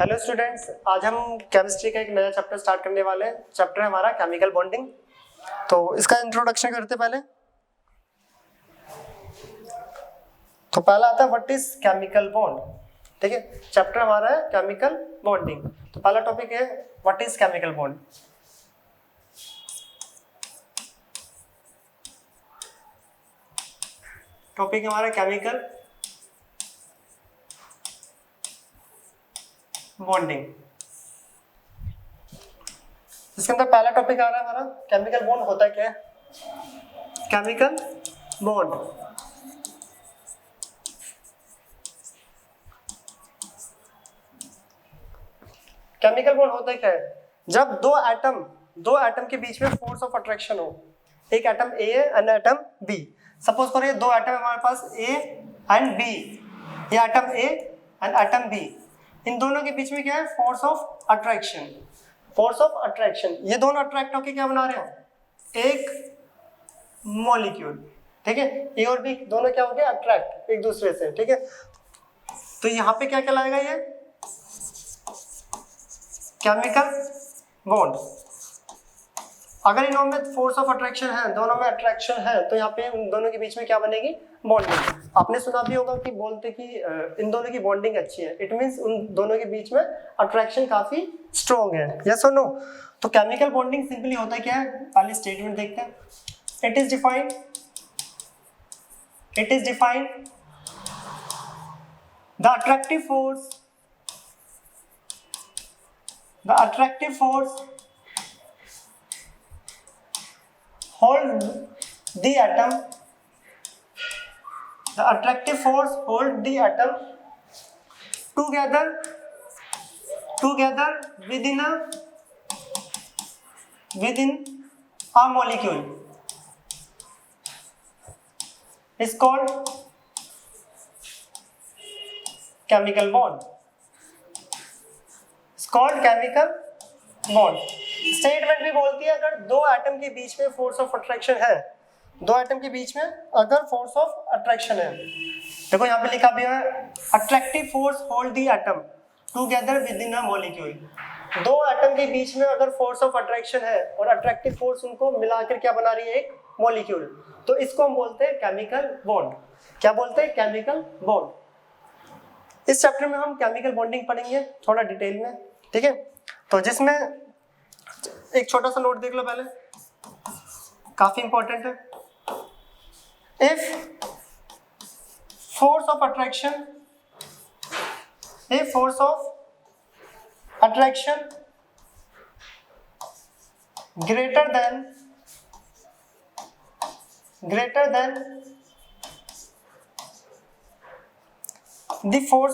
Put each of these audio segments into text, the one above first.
Hello students, आज हम chemistry का एक नया चैप्टर स्टार्ट करने वाले हैं। चैप्टर है हमारा केमिकल बॉन्डिंग। तो इसका इंट्रोडक्शन करते पहले। तो पहला आता है व्हाट इज केमिकल बॉन्ड। ठीक है, चैप्टर हमारा है केमिकल बॉन्डिंग। तो पहला टॉपिक है what is chemical bond. Topic हमारा केमिकल बॉन्डिंग। इसके अंदर पहला टॉपिक आ रहा है हमारा केमिकल बॉन्ड होता है क्या है। केमिकल बॉन्ड केमिकल बॉन्ड होता है क्या है, जब दो एटम के बीच में फोर्स ऑफ अट्रैक्शन हो। एक एटम ए है एंड एटम बी। सपोज करो ये दो एटम है हमारे पास ए एंड बी, ये atom A and atom B. इन दोनों के बीच में क्या है, force of attraction. Force of attraction, ये दोनों अट्रैक्ट होकर क्या बना रहे हैं, एक मॉलिक्यूल। ठीक है, ए और बी दोनों क्या हो गए, अट्रैक्ट एक दूसरे से। ठीक है, तो यहाँ पे क्या कहलाएगा, ये केमिकल बॉन्ड। अगर इन दोनों में फोर्स ऑफ अट्रैक्शन है, दोनों में अट्रैक्शन है, तो यहाँ पे उन दोनों के बीच में क्या बनेगी, बॉन्डिंग। आपने सुना भी होगा कि बोलते कि इन दोनों की बॉन्डिंग अच्छी है। इट मींस उन दोनों के बीच में अट्रैक्शन काफी स्ट्रॉन्ग है। यस और नो। तो केमिकल बॉन्डिंग सिंपली होता है क्या है, पहले स्टेटमेंट देखते हैं। It is defined the attractive force hold the atom together within a molecule is called chemical bond. Statement भी बोलती है अगर दो एटम के बीच में फोर्स ऑफ अट्रैक्शन है, दो एटम के बीच में अगर फोर्स ऑफ अट्रैक्शन है। देखो यहाँ पे लिखा भी है attractive force hold the atom together with in a molecule. दो एटम के बीच में अगर फोर्स ऑफ अट्रैक्शन है और अट्रैक्टिव फोर्स उनको मिलाकर क्या बना रही है, एक मॉलिक्यूल, तो इसको हम बोलते हैं केमिकल बॉन्ड। क्या बोलते हैं, केमिकल बॉन्ड। इस चैप्टर में हम केमिकल बॉन्डिंग पढ़ेंगे थोड़ा डिटेल में। ठीक है, तो जिसमें एक छोटा सा नोट देख लो पहले, काफी इंपॉर्टेंट है। If force of attraction greater than the force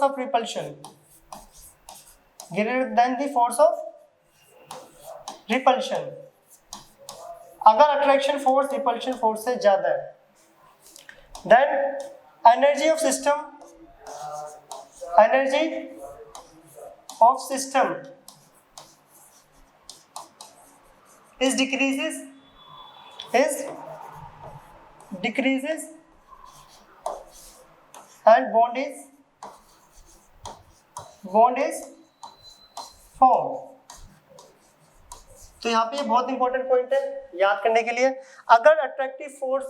of repulsion, अगर अट्रैक्शन फोर्स रिपल्शन फोर्स से ज्यादा है, then energy of system is decreases and bond is formed। तो यहाँ पे बहुत इंपॉर्टेंट पॉइंट है याद करने के लिए। अगर अट्रैक्टिव फोर्स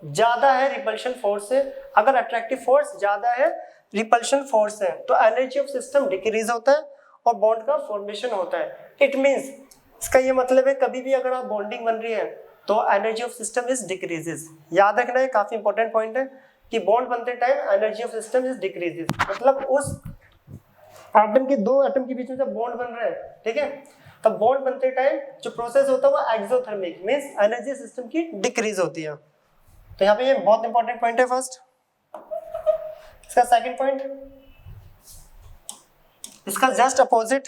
ज्यादा है रिपल्शन फोर्स से, अगर अट्रैक्टिव फोर्स ज्यादा है रिपल्शन फोर्स से, तो एनर्जी ऑफ सिस्टम डिक्रीज होता है और बॉन्ड का फॉर्मेशन होता है। इट मींस, इसका ये मतलब है कभी भी अगर आप बॉन्डिंग बन रही है तो energy of system is decreases. याद रखना है, काफी इंपॉर्टेंट पॉइंट है कि बॉन्ड बनते time energy of system is decreases. मतलब उस एटम के दो एटम के बीच में जब बॉन्ड बन रहे हैं, ठीक है, तब बॉन्ड बनते टाइम जो प्रोसेस होता है वो एक्सोथर्मिक, मींस एनर्जी सिस्टम की डिक्रीज होती है। तो यहाँ पे ये बहुत इंपॉर्टेंट पॉइंट है फर्स्ट। इसका सेकंड पॉइंट, इसका just opposite,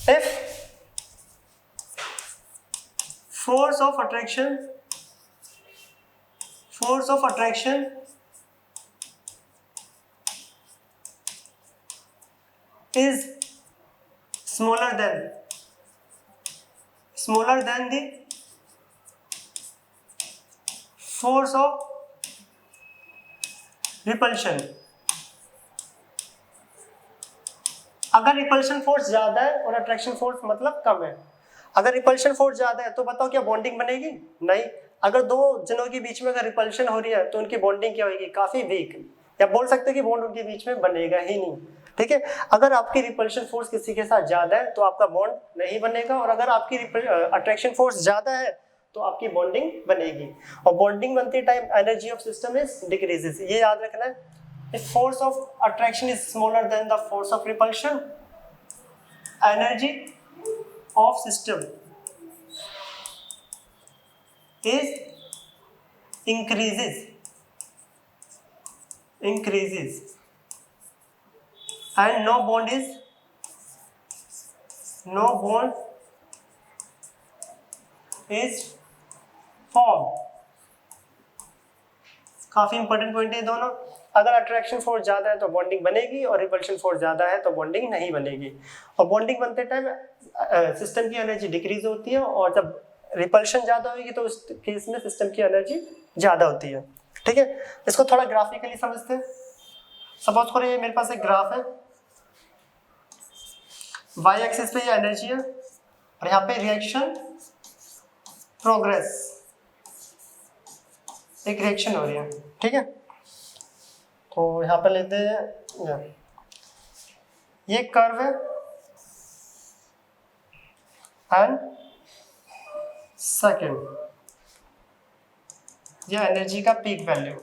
if force of attraction is smaller than the force of repulsion। अगर रिपल्शन फोर्स ज्यादा है और अट्रैक्शन फोर्स मतलब कम है, अगर रिपल्शन फोर्स ज्यादा है तो बताओ क्या बॉन्डिंग बनेगी? नहीं। अगर दो जनों के बीच में अगर रिपल्शन हो रही है तो उनकी बॉन्डिंग क्या होगी? काफी वीक, या बोल सकते हैं कि बॉन्ड उनके बीच में बनेगा ही नहीं। ठीक है, अगर आपकी रिपल्शन फोर्स किसी के साथ ज्यादा है तो आपका बॉन्ड नहीं बनेगा, और अगर आपकी अट्रैक्शन फोर्स ज्यादा है तो आपकी बॉन्डिंग बनेगी। और बॉन्डिंग बनते time energy of system is decreases, ये याद रखना है। If force of attraction is smaller than the force of repulsion, energy of system is increases and no bond is formed। काफी इंपॉर्टेंट पॉइंट है दोनों। अगर अट्रैक्शन फोर्स ज्यादा है तो बॉन्डिंग बनेगी, और रिपल्शन फोर्स ज्यादा है तो बॉन्डिंग नहीं बनेगी। और बॉन्डिंग बनते टाइम सिस्टम की एनर्जी डिक्रीज होती है, और जब रिपल्शन ज्यादा होगी तो उस केस में सिस्टम की एनर्जी ज्यादा होती है। ठीक है, इसको थोड़ा ग्राफिकली समझते हैं। सपोज करो ये मेरे पास एक ग्राफ है, वाई एक्सिस पे ये एनर्जी है और यहाँ पे रिएक्शन प्रोग्रेस, एक रिएक्शन हो रही है। ठीक है, तो यहाँ पे लेते हैं ये कर्व है एंड सेकंड ये एनर्जी का पीक वैल्यू।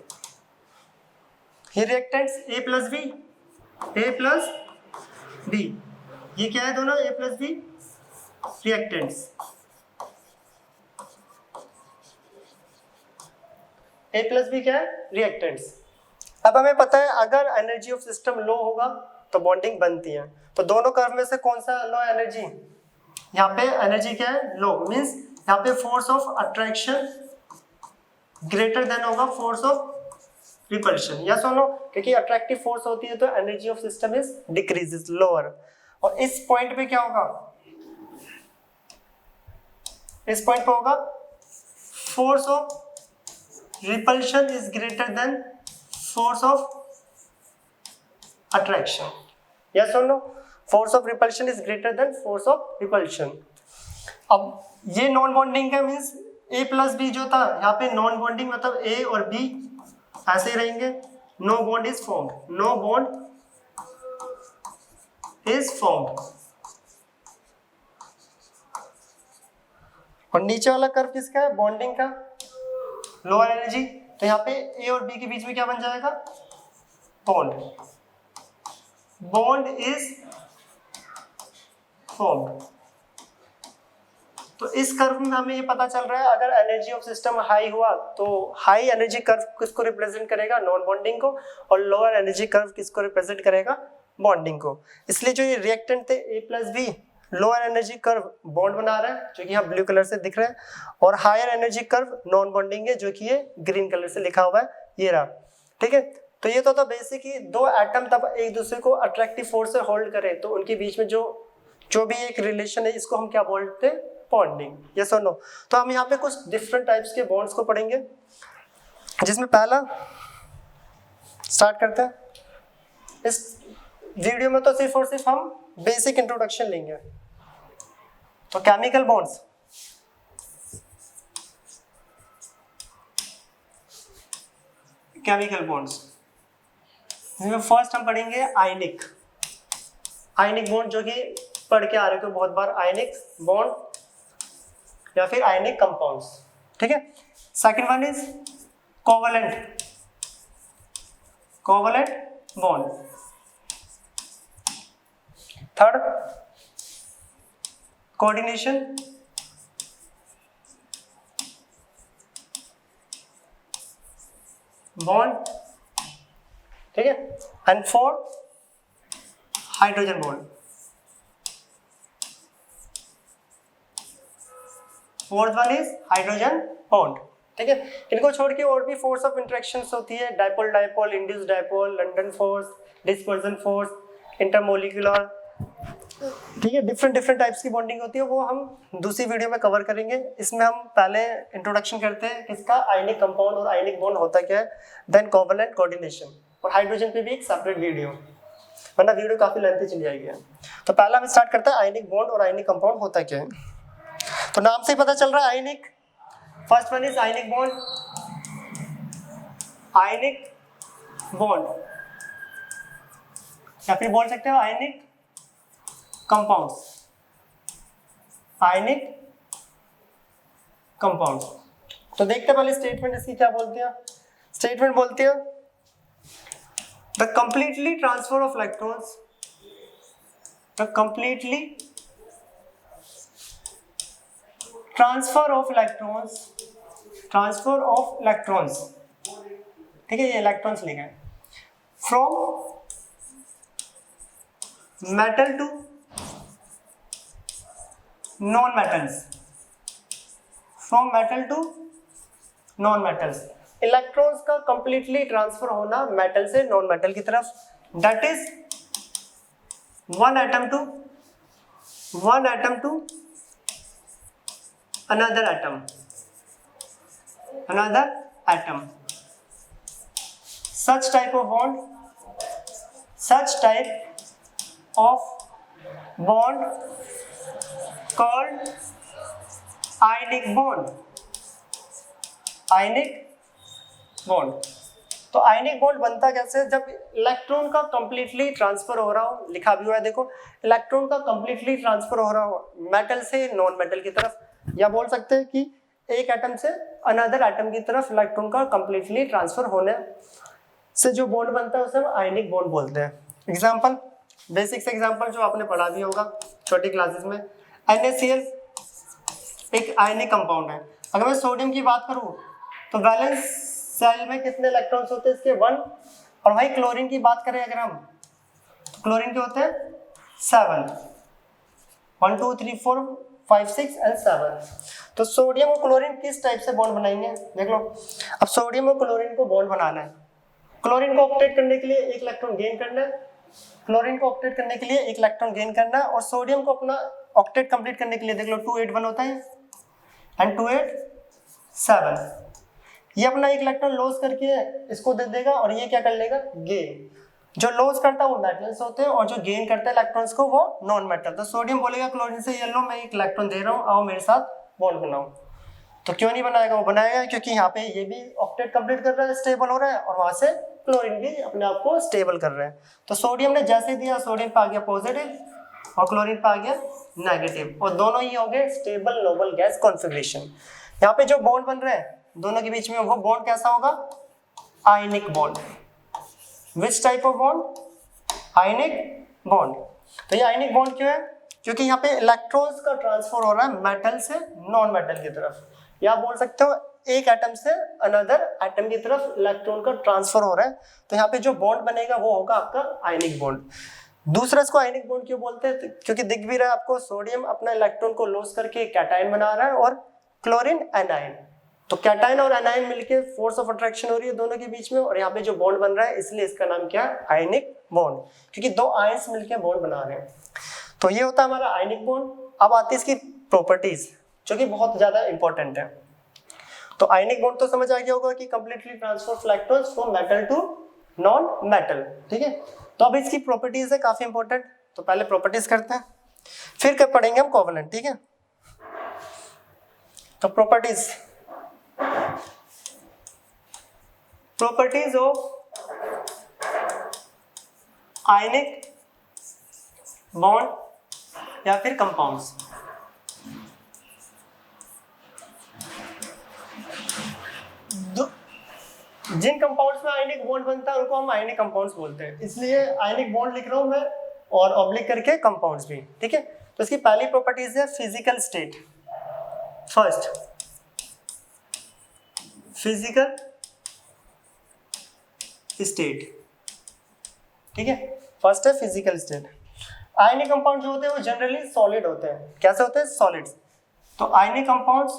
ये रिएक्टेंट्स ए प्लस बी, ये क्या है दोनों? ए प्लस बी रिएक्टेंट्स। ए प्लस बी क्या है? रिएक्टेंट्स। अब हमें पता है अगर एनर्जी ऑफ सिस्टम लो होगा तो बॉन्डिंग बनती है। तो दोनों कर्व में से कौन सा लो एनर्जी? यहाँ पे एनर्जी क्या है? लो, मींस यहाँ पे force of attraction greater then होगा फोर्स ऑफ रिपल्शन। या सुनो, क्योंकि अट्रैक्टिव फोर्स होती है तो energy of system is decreases, lower. और इस पॉइंट पे क्या होगा? इस पॉइंट पे होगा force of repulsion is greater than force of attraction. Yes और no? Force of repulsion is greater than force of repulsion. अब ये नॉन बॉन्डिंग का मींस ए प्लस बी जो था यहाँ पे नॉन बॉन्डिंग, मतलब ए और बी ऐसे ही रहेंगे। No bond is formed, no bond is formed. और नीचे वाला कर्व किसका है? बॉन्डिंग का, लोअर एनर्जी। तो यहाँ पे ए और बी के बीच में क्या बन जाएगा? बॉन्ड। Bond is formed. तो इस कर्व में हमें ये पता चल रहा है अगर एनर्जी ऑफ सिस्टम हाई हुआ तो हाई एनर्जी कर्व किसको रिप्रेजेंट करेगा? नॉन बॉन्डिंग को। और लोअर एनर्जी कर्व किसको रिप्रेजेंट करेगा? बॉन्डिंग को। इसलिए जो ये रिएक्टेंट थे A plus B, lower energy curve bond बना रहा है जो कि यहाँ ब्लू कलर से दिख रहा है, और higher energy curve non bonding है जो कि ये ग्रीन कलर से लिखा हुआ है, ये रहा। ठीक है, तो ये तो था बेसिक ही दो एटम तब एक दूसरे को अट्रैक्टिव फोर्स से होल्ड करें तो उनके बीच में जो भी एक रिलेशन है इसको हम क्या बोलते हैं? बॉन्डिंग। यस और नो? तो हम यहाँ पे कुछ डिफरेंट टाइप्स के बॉन्ड्स को पढ़ेंगे, जिसमें पहला स्टार्ट करते हैं। इस वीडियो में तो सिर्फ और सिर्फ हम बेसिक इंट्रोडक्शन लेंगे। तो केमिकल बॉन्ड्स, केमिकल बॉन्ड्स इसमें फर्स्ट हम पढ़ेंगे आयनिक बॉन्ड, जो कि पढ़ के आ रहे हो बहुत बार, आयनिक बॉन्ड या फिर आयनिक कंपाउंड्स। ठीक है, second one is covalent bond. Third coordination bond. ठीक है, and fourth hydrogen bond. Fourth one is hydrogen bond. ठीक है, इनको छोड़ के और भी फोर्स ऑफ इंटरेक्शंस होती है, dipole dipole, induce dipole, London force, dispersion force, intermolecular. ठीक है, डिफरेंट टाइप्स की बॉन्डिंग होती है, वो हम दूसरी वीडियो में कवर करेंगे। इसमें हम पहले इंट्रोडक्शन करते हैं किसका? आयनिक कंपाउंड और आयनिक बॉन्ड होता क्या है, देन कोवलेंट, कोऑर्डिनेशन, और हाइड्रोजन पे भी एक सेपरेट वीडियो, वरना वीडियो काफी लेंथी चली जाएगी। तो पहला हम स्टार्ट करते हैं आयनिक बॉन्ड और आयनिक कंपाउंड होता क्या है। तो नाम से ही पता चल रहा है ionic. First one is ionic bond, ionic bond, या फिर बोल सकते हो आयनिक कंपाउंड्स, आयनिक कंपाउंड। तो देखते हैं पहले स्टेटमेंट इसकी क्या बोलते हैं। स्टेटमेंट बोलते हैं the completely transfer of electrons, the completely transfer of electrons, transfer of electrons, ठीक है, ये इलेक्ट्रॉन्स लिखा है, from metal to non metals, from metal to non metals, electrons का कंप्लीटली ट्रांसफर होना मेटल से नॉन मेटल की तरफ, that is one atom to another atom, such type of bond called ionic bond, ionic bond। तो ionic bond बनता कैसे, जब electron का कंप्लीटली ट्रांसफर हो रहा हो, लिखा भी हुआ है देखो, इलेक्ट्रॉन का कंप्लीटली ट्रांसफर हो रहा हो मेटल से नॉन मेटल की तरफ, या बोल सकते हैं कि एक एटम से अनदर एटम की तरफ इलेक्ट्रॉन का कंप्लीटली ट्रांसफर होने से जो बॉन्ड बनता है उसे हम आयनिक बॉन्ड बोलते हैं। एग्जांपल, बेसिक से एग्जांपल जो आपने पढ़ा भी होगा छोटी क्लासेस में, NaCl एक आयनिक कंपाउंड है। अगर मैं सोडियम की बात करूं तो वैलेंस सेल में कितने इलेक्ट्रॉन्स होते हैं इसके 1, और भाई क्लोरीन की बात करें अगर हम, तो क्लोरीन के होते हैं 7, 1 2 3 4 5 6 एंड 7। तो सोडियम और क्लोरीन किस टाइप से बॉन्ड बनाएंगे, देख लो। अब सोडियम और क्लोरीन को बॉन्ड बनाना है, क्लोरीन को ऑक्टेट करने के लिए एक इलेक्ट्रॉन गेन करना है, क्लोरीन को ऑक्टेट करने के लिए एक इलेक्ट्रॉन गेन करना है, और सोडियम को अपना ऑक्टेट कंप्लीट करने के लिए देख लो 2 8 1 होता है एंड 2 8 7। ये अपना एक इलेक्ट्रॉन लॉस करके इसको दे देगा, और ये क्या कर लेगा, गेन। जो लॉस करता है वो मेटल्स होते हैं, और जो गेन करता है इलेक्ट्रॉन्स को वो नॉन मेटल। तो सोडियम बोलेगा क्लोरीन से, ये लो मैं एक इलेक्ट्रॉन दे रहा हूँ, आओ मेरे साथ बॉन्ड बनाओ। तो क्यों नहीं बनाएगा, वो बनाएगा क्योंकि यहाँ पे ये भी ऑक्टेट कंप्लीट कर रहा है, स्टेबल हो रहा है, और वहां से क्लोरीन भी अपने आप को स्टेबल कर रहा है। तो सोडियम ने जैसे दिया, सोडियम पे आ गया पॉजिटिव और क्लोरीन पे आ गया नेगेटिव, और दोनों ही हो गए स्टेबल नोबल गैस कॉन्फ़िगरेशन। यहाँ पे जो बॉन्ड बन रहे हैं दोनों के बीच में, वो बॉन्ड कैसा होगा, ionic bond. Which type of bond, ionic bond. तो ये आयनिक बॉन्ड क्यों है, क्योंकि यहाँ पे इलेक्ट्रॉन्स का ट्रांसफर हो रहा है मेटल से नॉन मेटल की तरफ, या बोल सकते हो एक एटम से अनदर एटम की तरफ इलेक्ट्रॉन का ट्रांसफर हो रहा है। तो यहाँ पे जो बॉन्ड बनेगा वो होगा आपका आयनिक बॉन्ड। दूसरा इसको आयनिक बॉन्ड क्यों बोलते हैं, क्योंकि दिख भी रहा है आपको, सोडियम अपना इलेक्ट्रॉन को लॉस करके कैटायन बना रहा है, और क्लोरीन एनायन। तो कैटायन और एनायन मिलके फोर्स ऑफ अट्रैक्शन हो रही है दोनों के बीच में, और यहाँ पे जो बॉन्ड बन रहा है इसलिए इसका नाम क्या है, आयनिक बॉन्ड, क्योंकि दो आयंस मिलके बॉन्ड बना रहे हैं। तो ये होता है हमारा आयनिक बॉन्ड। अब आती है इसकी प्रॉपर्टीज, जो कि बहुत ज्यादा इंपॉर्टेंट है। तो आयनिक बॉन्ड तो समझ आ गया होगा कि completely transfer electrons from metal to non metal, ठीक है। तो अब इसकी प्रॉपर्टीज है काफी इंपॉर्टेंट, तो पहले प्रॉपर्टीज करते हैं, फिर कब पढ़ेंगे हम कोवेलेंट, ठीक है। तो प्रॉपर्टीज ऑफ आयनिक बॉन्ड या फिर कंपाउंड्स। जिन कंपाउंड्स में आयनिक बॉन्ड बनता है उनको हम आयनिक कंपाउंड्स बोलते हैं, इसलिए आयनिक बॉन्ड लिख रहा हूं मैं और ऑब्लिक करके कंपाउंड्स भी, ठीक है। तो इसकी पहली प्रॉपर्टीज है physical state. First physical state, ठीक है। फर्स्ट है फिजिकल स्टेट। आयनिक कंपाउंड जो होते हैं वो जनरली सॉलिड होते हैं। कैसे होते हैं, सॉलिड्स। तो ionic compounds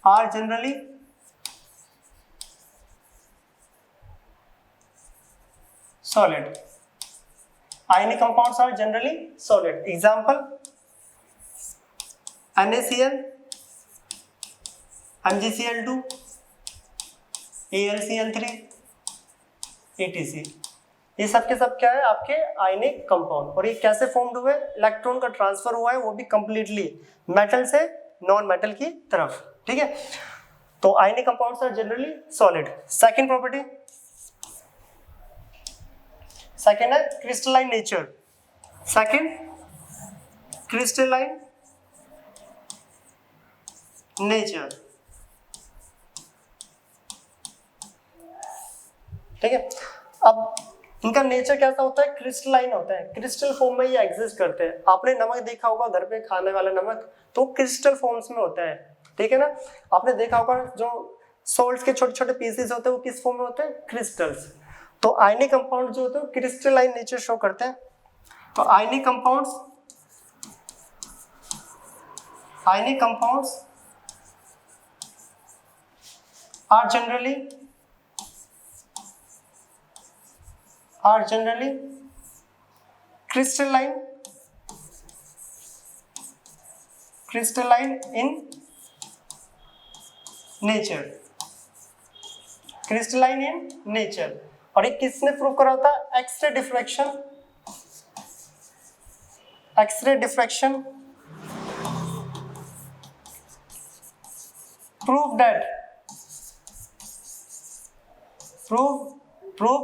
are generally solid. Ionic compounds are generally solid. Example: NaCl MgCl2, AlCl3, etc। ये सब के सब क्या है आपके आयनिक कंपाउंड। और ये कैसे फॉर्म्ड हुए, इलेक्ट्रॉन का ट्रांसफर हुआ है वो भी कंप्लीटली मेटल से नॉन मेटल की तरफ, ठीक है। तो ionic compounds are generally solid. Second property, second है crystalline nature. Second crystalline nature, ठीक है। अब इनका नेचर कैसा होता है, क्रिस्टलाइन होता है, क्रिस्टल फॉर्म में ये एग्जिस्ट करते हैं। आपने नमक देखा होगा घर पे खाने वाला नमक, तो क्रिस्टल फॉर्म्स में होता है, ठीक है ना। आपने देखा होगा जो सॉल्ट्स के छोटे छोटे पीसेस होते हैं वो किस फॉर्म में होते हैं, क्रिस्टल्स। तो आयनिक कंपाउंड जो होते हैं क्रिस्टलाइन नेचर शो करते हैं। तो ionic compounds are generally crystalline in nature, crystalline in nature। और ये किसने प्रूव करा था, X ray diffraction prove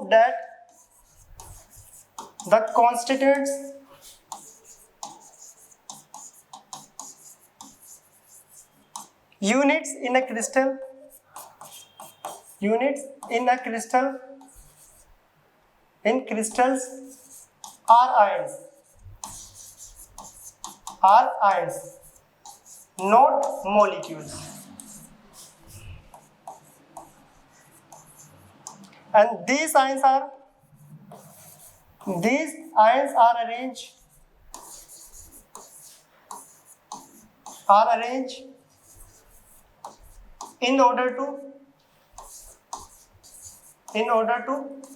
that the constituents units in a crystal in crystals are ions, not molecules, and these ions are arranged in order to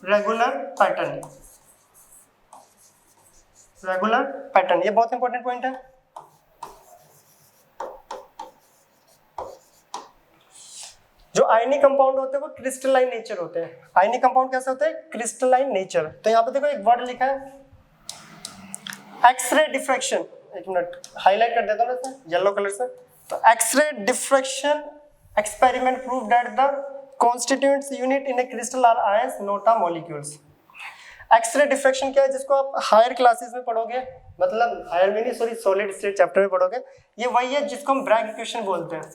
regular pattern। ये बहुत important point है। जो ionic compound होते हैं वो crystalline nature होते हैं। Ionic compound कैसे होते हैं, क्रिस्टलाइन नेचर। तो यहाँ पे देखो एक वर्ड लिखा है एक्सरे डिफ्रैक्शन, एक मिनट हाईलाइट कर देता हूँ ना येलो कलर से। तो X ray diffraction experiment prove that the constituents unit in a crystal are ions not a molecules. X ray diffraction क्या है, जिसको आप हायर क्लासेस में पढ़ोगे, मतलब हायर में नहीं सॉरी सॉलिड स्टेट चैप्टर में पढ़ोगे। ये वही है जिसको हम ब्रैग इक्वेशन बोलते हैं,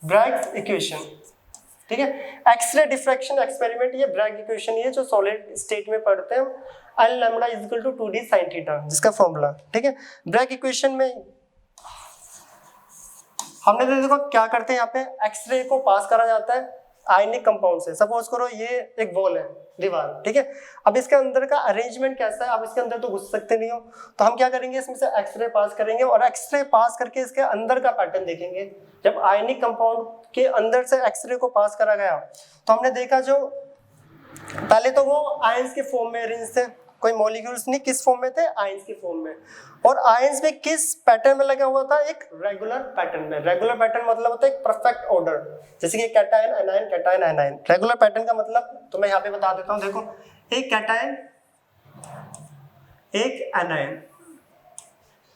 ब्रैग इक्वेशन, ठीक है। एक्सरे डिफ्रैक्शन एक्सपेरिमेंट ये ब्रैग इक्वेशन ये जो सॉलिड स्टेट में पढ़ते हैं, L lambda is equal to 2d sin theta, जिसका फॉर्मूला, ठीक है। ब्रैग इक्वेशन में हमने तो देखो क्या करते हैं, यहाँ पे एक्सरे को पास करा जाता है आयनिक कंपाउंड से। सपोज करो ये एक वॉल है, दीवार, ठीक है। अब इसके अंदर का अरेंजमेंट कैसा है, आप इसके अंदर तो घुस सकते नहीं हो, तो हम क्या करेंगे, इसमें से एक्सरे पास करेंगे और एक्सरे पास करके इसके अंदर का पैटर्न देखेंगे। जब आयनिक कंपाउंड के अंदर से एक्सरे को पास करा गया तो हमने देखा जो पहले तो वो आयंस के फॉर्म में अरेंज थे, कोई मॉलिक्यूल्स नहीं, किस फॉर्म में थे, आयंस के फॉर्म में। और आयंस में किस पैटर्न में लगा हुआ था, एक रेगुलर पैटर्न में। रेगुलर पैटर्न मतलब होता है एक परफेक्ट ऑर्डर, जैसे कि cation anion cation anion. Regular pattern का मतलब तो मैं यहाँ पे बता देता हूँ, देखो एक कैटायन एक एनायन,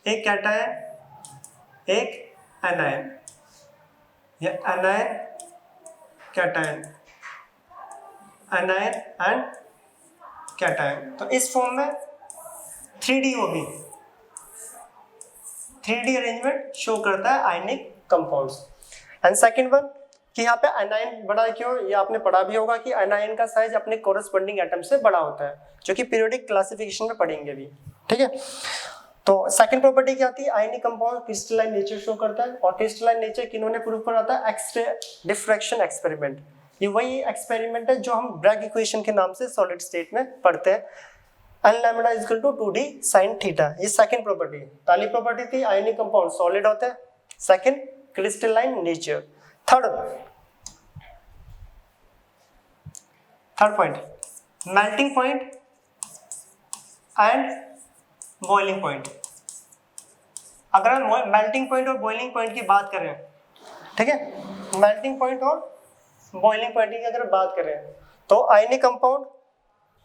एक कैटायन एक एनायन, या anion cation, anion and cation. तो इस फॉर्म में 3D होगी, 3D अरेंजमेंट शो करता है ionic compounds. And second one कि यहाँ पे एनायन बड़ा क्यों, ये आपने पढ़ा भी होगा कि एनायन का साइज अपने कोरस्पोंडिंग एटम से बड़ा होता है, जो कि पीरियोडिक क्लासिफिकेशन में पढ़ेंगे भी, ठीक है। तो सेकंड प्रॉपर्टी क्या आती है, ionic compound crystalline nature show करता है। और क्रिस्टलाइन नेचर किन्होंने प्रूव करा था, एक्सरे डिफ्रैक्शन एक्सपेरिमेंट। ये वही एक्सपेरिमेंट है जो हम ब्रैग इक्वेशन के नाम से सॉलिड स्टेट में पढ़ते हैं, L lambda is equal to 2d sin theta. ये सेकंड प्रॉपर्टी। पहली प्रॉपर्टी थी आयनिक कंपाउंड सॉलिड होते हैं, second crystalline nature. Third point melting point and boiling point. अगर हम मेल्टिंग पॉइंट और बॉइलिंग पॉइंट की बात करें, ठीक है, मेल्टिंग पॉइंट और बॉइलिंग पॉइंट की अगर बात करें तो ionic compound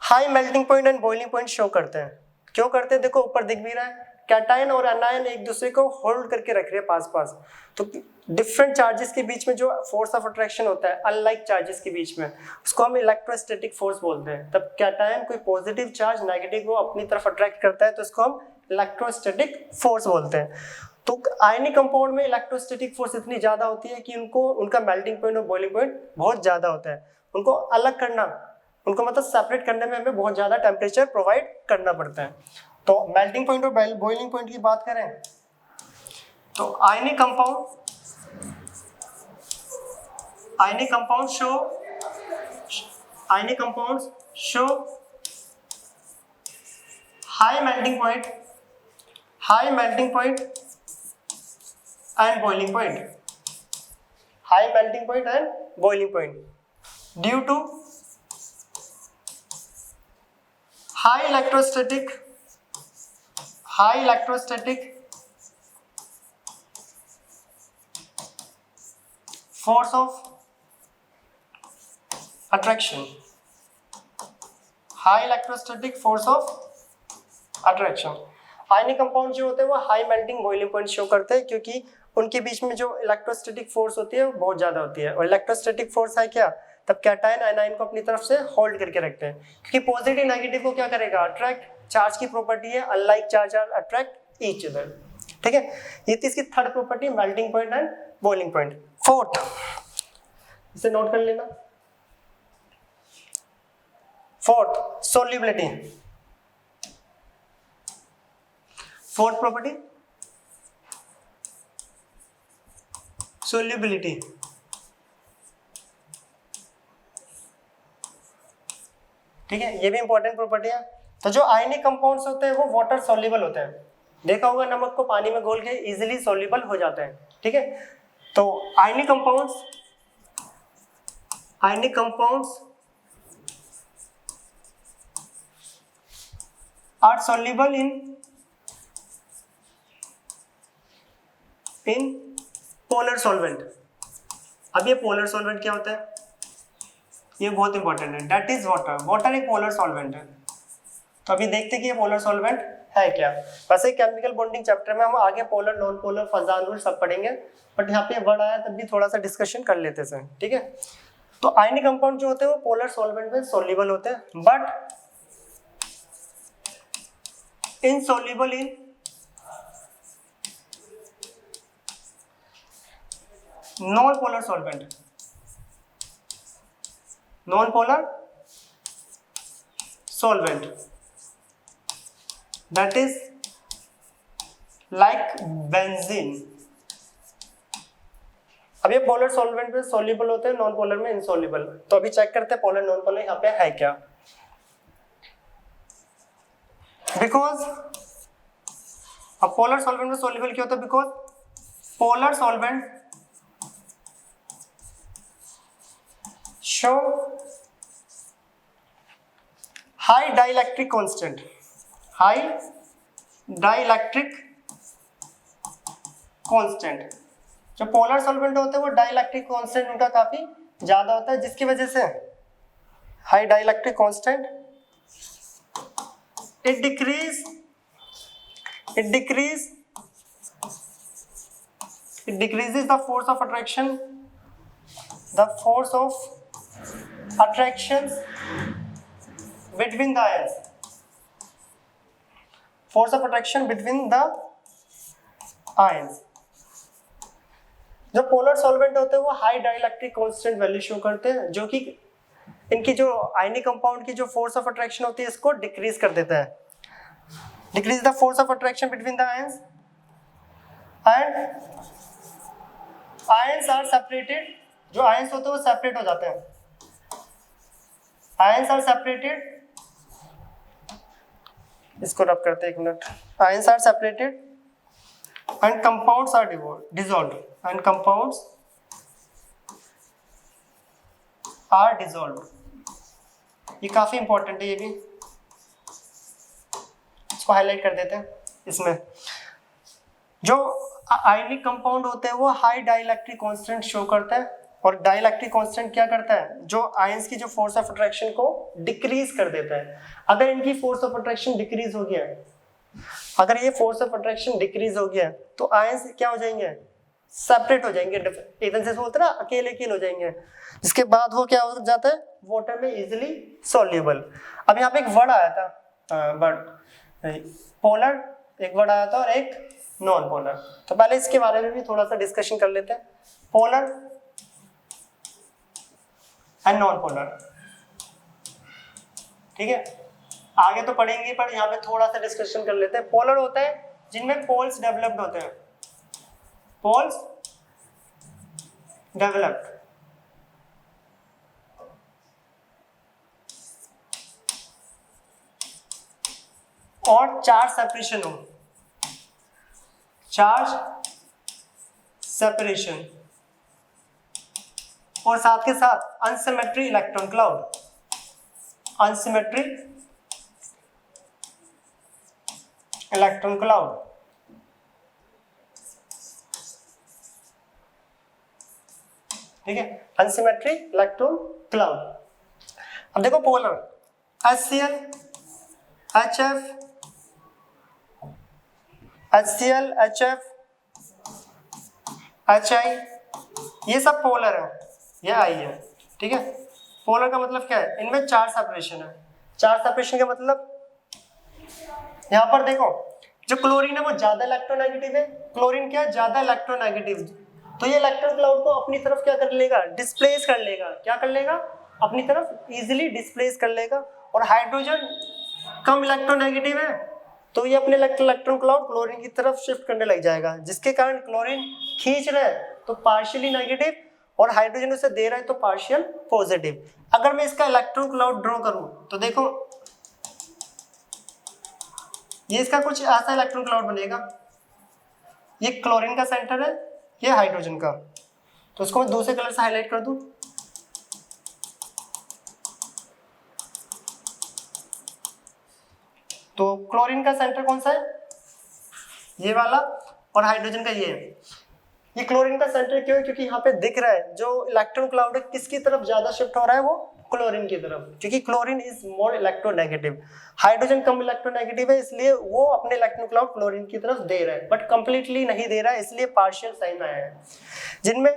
high melting point and boiling point show करते हैं। क्यों करते हैं, देखो ऊपर दिख भी रहा है, कैटायन और एनायन एक दूसरे को होल्ड करके रख रहे हैं पास पास, तो डिफरेंट चार्जेस के बीच में जो फोर्स ऑफ अट्रैक्शन होता है अनलाइक चार्जेस के बीच में, उसको हम इलेक्ट्रोस्टैटिक फोर्स बोलते हैं। तब कैटायन कोई पॉजिटिव चार्ज नेगेटिव को अपनी तरफ अट्रैक्ट करता है तो इसको हम इलेक्ट्रोस्टैटिक फोर्स बोलते हैं। तो आयनिक कंपाउंड में इलेक्ट्रोस्टैटिक फोर्स इतनी ज्यादा होती है कि उनको उनका मेल्टिंग पॉइंट और बॉइलिंग पॉइंट बहुत ज्यादा होता है, उनको अलग करना, उनको मतलब सेपरेट करने में हमें बहुत ज्यादा टेम्परेचर प्रोवाइड करना पड़ता है। तो मेल्टिंग पॉइंट और बॉइलिंग पॉइंट की बात करें तो ionic compound show high melting point and boiling point due to high electrostatic force of attraction, ionic compound जो होते हैं वो high melting boiling point show करते हैं क्योंकि उनके बीच में जो इलेक्ट्रोस्टैटिक फोर्स होती है वो बहुत ज्यादा होती है। और इलेक्ट्रोस्टैटिक फोर्स है क्या, तब कैटायन आयनाइन को अपनी तरफ से होल्ड करके रखते हैं क्योंकि पॉजिटिव नेगेटिव को क्या करेगा, अट्रैक्ट, चार्ज की प्रॉपर्टी है unlike charge are attract each other. ठीक है, ये थी इसकी third property melting point and boiling point. Fourth, इसे नोट कर लेना, fourth solubility. Fourth property solubility. ठीक है, ये भी इंपॉर्टेंट प्रॉपर्टी है। तो जो आयनिक कंपाउंड्स होते हैं वो वाटर सोल्यूबल होते हैं, देखा होगा नमक को पानी में घोल के इजीली सोल्यूबल हो जाते हैं। ठीक है, तो ionic compounds are soluble in polar solvent. अब ये पोलर सॉल्वेंट क्या होता है, ये बहुत इंपॉर्टेंट है, दैट इज वाटर। वाटर एक पोलर सॉल्वेंट है। तो अभी देखते हैं कि ये पोलर सॉल्वेंट है क्या। वैसे केमिकल बॉन्डिंग चैप्टर में हम आगे polar, non polar, Fazan rule सब पढ़ेंगे, बट यहाँ पे वर्ड आया तब भी थोड़ा सा डिस्कशन कर लेते हैं। ठीक है, तो आयनिक कंपाउंड जो होते हैं वो पोलर सॉल्वेंट में सोल्यूबल होते हैं but insoluble in non polar solvent. Non polar solvent that is like benzene. अब ये पोलर सॉल्वेंट में सॉल्युबल होते हैं, नॉन पोलर में इनसॉल्युबल। तो अभी चेक करते हैं पोलर नॉन पोलर यहाँ पे है क्या। बिकॉज अब पोलर सॉल्वेंट में सॉल्युबल क्या होता है, because polar solvent show high dielectric constant. जो पोलर सॉल्वेंट होते हैं वो डाइलेक्ट्रिक कांस्टेंट उनका काफी ज्यादा होता है, जिसकी वजह से high dielectric constant it decreases the force of attraction between the ions, जो पोलर सॉल्वेंट होते हैं वो high dielectric constant value show करते हैं, जो कि इनकी जो आयनिक कंपाउंड की जो फोर्स ऑफ अट्रैक्शन होती है इसको डिक्रीज कर देता है। Decrease the force of attraction between the ions and ions are separated. जो आयंस होते हैं वो सेपरेट हो जाते हैं। आयंस आर सेपरेटेड, इसको रब करते हैं एक minute. Ions are separated and compounds are dissolved and compounds are dissolved। ये काफी इंपॉर्टेंट है, ये भी इसको हाईलाइट कर देते हैं। इसमें जो आयनिक कंपाउंड होते हैं वो हाई डाइलेक्ट्रिक कांस्टेंट शो करता है, और डाइलेक्ट्रिक कांस्टेंट क्या करता है, जो आयंस की जो फोर्स ऑफ अट्रैक्शन को डिक्रीज कर देता है। अगर इनकी फोर्स ऑफ अट्रैक्शन डिक्रीज हो गया, अगर ये फोर्स ऑफ अट्रैक्शन डिक्रीज हो गया तो आयंस क्या हो जाएंगे, सेपरेट हो जाएंगे, एकदम से बोलते ना अकेले अकेले हो जाएंगे, जिसके बाद वो क्या हो जाता है, वाटर में इजीली सॉल्युबल। अब यहाँ पे एक वर्ड आया था, वर्ड पोलर, एक वर्ड आया था और एक नॉन पोलर। तो पहले इसके बारे में भी थोड़ा सा डिस्कशन कर लेते हैं, पोलर एंड नॉन पोलर। ठीक है, आगे तो पढ़ेंगे पर यहाँ पे थोड़ा सा डिस्कशन कर लेते हैं। पोलर होता है जिनमें पोल्स डेवलप्ड होते हैं, पोल्स डेवलप्ड, और चार्ज सेपरेशन हो, चार्ज सेपरेशन, और साथ के साथ अनसिमेट्री इलेक्ट्रॉन क्लाउड, अनसिमेट्री इलेक्ट्रॉन क्लाउड। ठीक है, अनसिमेट्री इलेक्ट्रॉन क्लाउड। अब देखो polar HCl, HF, HCl, HF, HI, ये सब पोलर है, ये I है। ठीक है, पोलर का मतलब क्या है, इनमें चार्ज सेपरेशन है। चार्ज सेपरेशन का मतलब यहाँ पर देखो, जो क्लोरीन है वो ज्यादा इलेक्ट्रोनेगेटिव है, क्लोरीन क्या है, ज्यादा इलेक्ट्रोनेगेटिव, तो ये इलेक्ट्रॉन क्लाउड को अपनी तरफ क्या कर लेगा, डिस्प्लेस कर लेगा, क्या कर लेगा, अपनी तरफ इजीली डिस्प्लेस कर लेगा। और हाइड्रोजन कम इलेक्ट्रोनेगेटिव है, तो ये अपने इलेक्ट्रॉन क्लाउड क्लोरीन की तरफ शिफ्ट करने लग जाएगा, जिसके कारण क्लोरीन खींच रहा है तो पार्शियली नेगेटिव, और हाइड्रोजन उसे दे रहा है तो पार्शियल पॉजिटिव। अगर मैं इसका इलेक्ट्रॉन क्लाउड ड्रॉ करूं तो देखो ये इसका कुछ ऐसा इलेक्ट्रॉन क्लाउड बनेगा, ये क्लोरीन का सेंटर है, ये हाइड्रोजन का, तो इसको मैं दूसरे कलर से हाईलाइट कर दूं, तो क्लोरीन का सेंटर कौन सा है, ये वाला, और हाइड्रोजन का ये है। ये क्लोरीन का सेंटर क्यों है, क्योंकि यहाँ पे दिख रहा है जो इलेक्ट्रॉन क्लाउड है किसकी तरफ ज्यादा शिफ्ट हो रहा है, वो क्लोरीन की तरफ, क्योंकि chlorine is more electronegative, hydrogen come electronegative है, इसलिए वो अपने इलेक्ट्रॉन क्लाउड क्लोरीन की तरफ दे रहा है, बट कंप्लीटली नहीं दे रहा है, इसलिए पार्शियल साइन आया है। जिनमें,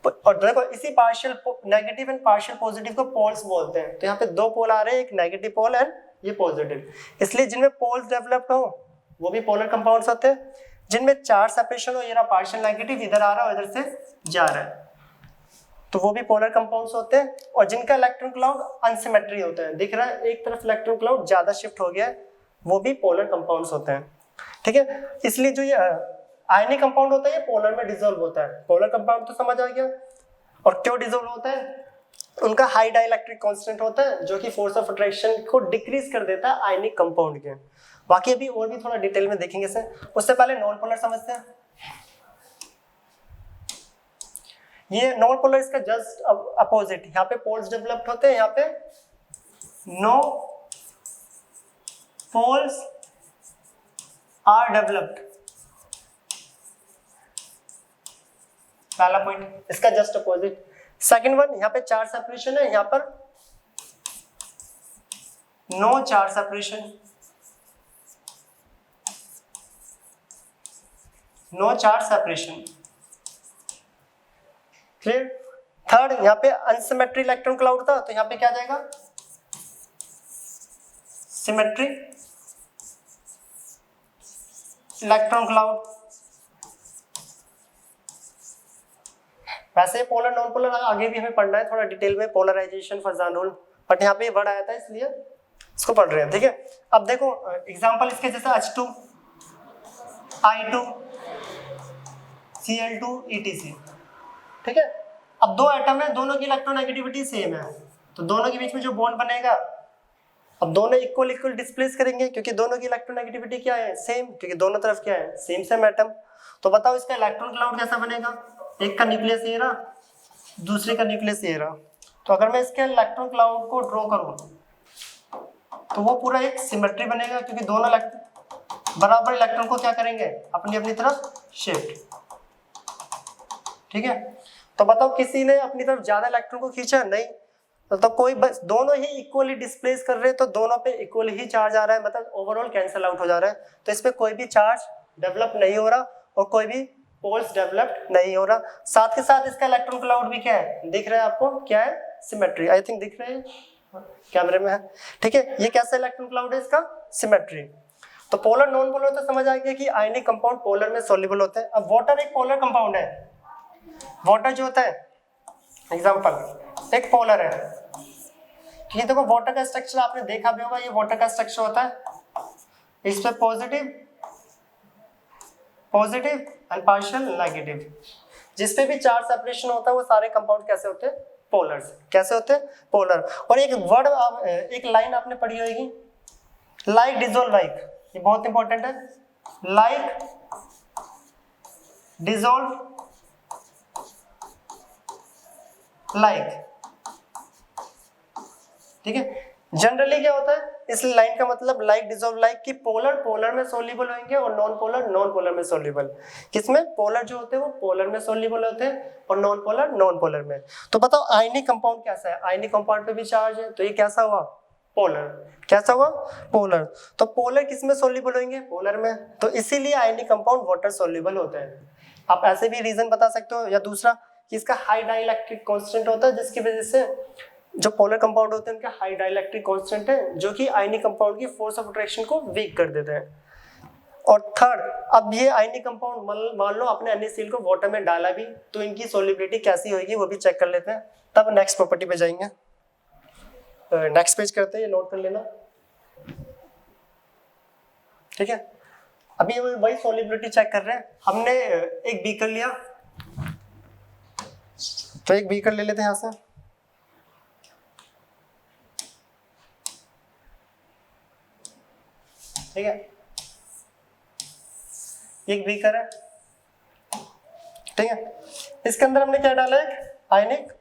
और देखो इसी partial negative and partial positive को पोल्स बोलते हैं, तो यहाँ पे दो पोल आ रहे हैं, एक नेगेटिव पोल एंड ये पॉजिटिव, इसलिए जिनमें पोल्स डेवलप्ड हो वो भी पोलर कंपाउंड्स होते हैं। जिनमें चार्ज सेपरेशन हो, ये रहा पार्शियल नेगेटिव, इधर आ रहा है इधर से जा रहा है, तो वो भी पोलर कंपाउंड्स होते हैं। और जिनका इलेक्ट्रॉन क्लाउड अनसिमेट्री होता है, दिख रहा है एक तरफ इलेक्ट्रॉन क्लाउड ज्यादा शिफ्ट हो गया है, वो भी पोलर कंपाउंड्स होते हैं। ठीक है, इसलिए जो ये आयनिक कंपाउंड होता है ये पोलर में डिसॉल्व होता है। पोलर कंपाउंड तो समझ आ गया, और क्यों डिसॉल्व होता है, उनका हाई डाइलेक्ट्रिक कांस्टेंट होता है जो कि फोर्स ऑफ अट्रैक्शन को डिक्रीज कर देता है आयनिक कंपाउंड के। बाकी अभी और भी थोड़ा डिटेल में देखेंगे इसे, उससे पहले नॉन पोलर समझते हैं। ये नॉन पोलर इसका जस्ट अपोजिट, यहाँ पे पोल्स डेवलप्ड होते हैं, यहाँ पे नो पोल्स आर डेवलप्ड, पहला पॉइंट इसका जस्ट अपोजिट। सेकंड वन, यहाँ पे चार्ज सेपरेशन है, यहाँ पर no charge separation, no charge separation. Clear. Third, यहाँ पे अनसिमेट्री इलेक्ट्रॉन क्लाउड था, तो यहाँ पे क्या जाएगा, सिमेट्री इलेक्ट्रॉन क्लाउड। वैसे पोलर नॉन पोलर आगे भी हमें पढ़ना है थोड़ा डिटेल में, पोलराइजेशन फर्जान रूल, बट यहाँ पे वर्ड आया था इसलिए इसको पढ़ रहे हैं। ठीक है, अब देखो एग्जांपल इसके जैसे H2, I2, Cl2, etc। ठीक है, अब दो एटम है, दोनों की इलेक्ट्रोनेगेटिविटी सेम है, तो दोनों के बीच में जो बॉन्ड बनेगा, अब दोनों इक्वल इक्वल डिस्प्लेस करेंगे, क्योंकि दोनों की इलेक्ट्रोनेगेटिविटी क्या है, सेम, क्योंकि दोनों तरफ क्या है, सेम सेम एटम। तो बताओ इसका इलेक्ट्रॉन क्लाउड कैसा बनेगा, एक का न्यूक्लियस ये रहा, दूसरे का न्यूक्लियस ये रहा। तो अगर मैं इसके इलेक्ट्रॉन क्लाउड को ड्रॉ करूं तो वो पूरा एक सिमेट्री बनेगा, क्योंकि दोनों बराबर इलेक्ट्रॉन को क्या करेंगे, अपनी अपनी तरफ शिफ्ट। ठीक है, तो बताओ किसी ने अपनी तरफ ज्यादा इलेक्ट्रॉन को खींचा, नहीं। तो कोई बस दोनों ही इक्वली डिस्प्लेस कर रहे हैं, तो दोनों पे इक्वल ही चार्ज आ रहा है, मतलब ओवरऑल कैंसिल आउट हो जा रहा है, तो इस पे कोई भी चार्ज डेवलप नहीं हो रहा और कोई भी पोल्स डेवलप नहीं हो रहा। साथ के साथ इसका इलेक्ट्रॉन क्लाउड भी क्या है, दिख रहा है आपको, क्या है, सिमेट्री। आई थिंक दिख रहे हैं कैमरे में है। ठीक है, ये कैसा इलेक्ट्रॉन क्लाउड है, इसका सिमेट्री। तो पोलर नॉन पोलर तो समझ आ गया कि आयनिक कंपाउंड पोलर में सोल्यूबल होते हैं। अब वाटर एक पोलर कंपाउंड है, वाटर जो होता है एग्जांपल एक पोलर है। ठीक है, देखो वाटर का स्ट्रक्चर आपने देखा भी होगा, ये वाटर का स्ट्रक्चर होता है, इस पे पॉजिटिव एंड पार्शियल नेगेटिव। जिस पे भी चार्ज सेपरेशन होता है वो सारे कंपाउंड कैसे होते हैं, पोलर्स। कैसे होते हैं, पोलर। और एक वर्ड एक लाइन आपने पढ़ी होगी, लाइक डिसॉल्व लाइक, ये बहुत इंपॉर्टेंट है। Like dissolve like. ठीक है, जनरली क्या होता है इस लाइन का मतलब लाइक डिसॉल्व लाइक कि पोलर पोलर में सोल्यूबल होंगे और नॉन पोलर में सोल्यूबल। किसमें, पोलर जो होते हैं वो पोलर में सोल्यूबल होते हैं और नॉन पोलर में। तो बताओ आयनिक कंपाउंड कैसा है, आयनिक कंपाउंड पे भी चार्ज है, तो ये कैसा हुआ, पोलर। कैसा हुआ, पोलर। तो पोलर किसमें सोल्यूबल होंगे, पोलर में, तो इसीलिए आयनिक कंपाउंड वाटर सोल्यूबल होते हैं। आप ऐसे भी रीजन बता सकते हो। या दूसरा कि इसका हाई डाइलेक्ट्रिक कांस्टेंट होता है, जिसकी वजह से जो पोलर कंपाउंड होते हैं उनका हाई डाइलेक्ट्रिक कांस्टेंट है, जो कि आयनिक कंपाउंड की फोर्स ऑफ अट्रैक्शन को वीक कर देते हैं। और थर्ड, अब ये आयनिक कंपाउंड मान लो आपने NaCl को वाटर में डाला भी, तो इनकी सोल्युबिलिटी कैसी होगी वो भी चेक कर लेते हैं, तब नेक्स्ट प्रॉपर्टी पे जाएंगे। नेक्स्ट पेज करते हैं, ये नोट कर लेना। ठीक है, अभी वही सोल्युबिलिटी चेक कर रहे हैं। हमने एक बीकर लिया, तो एक बीकर ले लेते हैं यहां से। ठीक है, एक बीकर है। ठीक है, इसके अंदर हमने क्या डाला, एक आयनिक,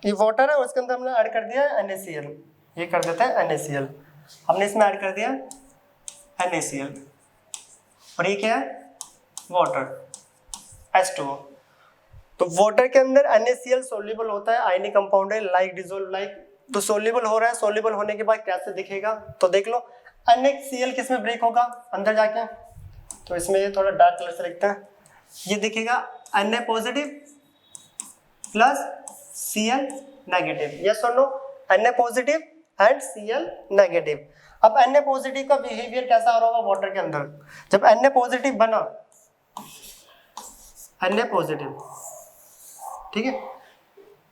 ये वाटर है, और इसके अंदर हमने ऐड कर दिया NaCl। ये कर देते हैं NaCl, हमने इसमें ऐड कर दिया NaCl, और ये क्या है, वाटर H2O। तो वाटर के अंदर NaCl सोल्यूबल होता है, आयनिक कंपाउंड है, लाइक डिसॉल्व लाइक। तो सोल्यूबल हो रहा है, सोल्यूबल होने के बाद कैसे दिखेगा, तो देख लो NaCl किस में ब्रेक होगा, अंदर जाके, तो इसमें ये थोड़ा डार्क कलर से लिखते हैं, ये दिखेगा Na positive plus Cl negative. Yes और no, Na positive and Cl negative. अब Na पॉजिटिव का बिहेवियर कैसा हो रहा होगा वाटर के अंदर, जब Na पॉजिटिव बना, Na पॉजिटिव, ठीक है।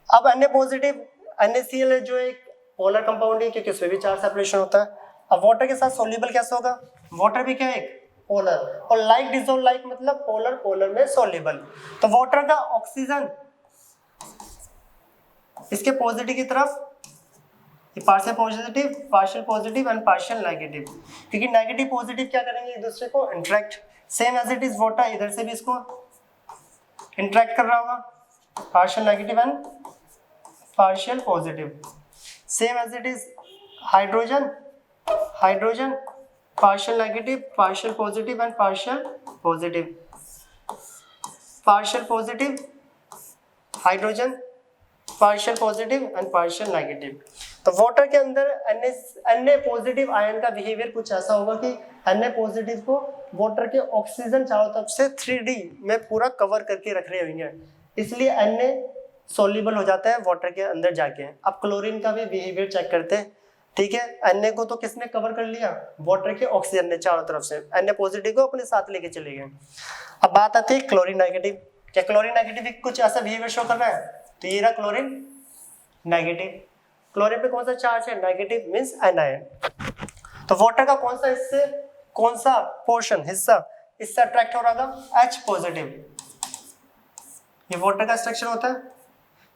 अब Na पॉजिटिव NaCl जो एक पोलर कंपाउंड है, क्योंकि इसमें भी चार्ज सेपरेशन होता है। अब वाटर के साथ सोल्यूबल कैसे होगा, वाटर भी क्या है, एक पोलर, और लाइक डिसॉल्व लाइक मतलब पोलर पोलर में सोल्यूबल। तो वाटर का ऑक्सीजन इसके पॉजिटिव की तरफ, partial positive and partial negative, क्योंकि नेगेटिव पॉजिटिव क्या करेंगे एक दूसरे को interact, same as it is water, इधर से भी इसको इंटरेक्ट कर रहा होगा, partial negative and partial positive. Same as it is hydrogen partial negative, partial positive and partial positive, partial positive hydrogen, partial positive and partial negative. तो water के अंदर Na पॉजिटिव आयन का बिहेवियर कुछ ऐसा होगा कि Na पॉजिटिव को water के ऑक्सीजन चारों तरफ से 3D में पूरा कवर करके रख रहे होंगे, इसलिए Na सोल्यूबल हो जाता है वाटर के अंदर जाके। अब क्लोरीन का भी बिहेवियर चेक करते हैं। ठीक है, Na को तो किसने कवर कर लिया, वाटर के ऑक्सीजन ने चारों तरफ से, Na पॉजिटिव को अपने साथ लेके चले गए। अब बात आती है क्लोरीन नेगेटिव। क्या क्लोरीन नेगेटिव भी कुछ ऐसा बिहेवियर शो कर रहा है, तो ये रहा क्लोरीन नेगेटिव। क्लोरीन पे कौन सा चार्ज है, नेगेटिव, मींस एनायन। तो वाटर का कौन सा पोर्शन, हिस्सा इससे अट्रैक्ट हो रहा था, H पॉजिटिव। ये वाटर का स्ट्रक्चर होता है,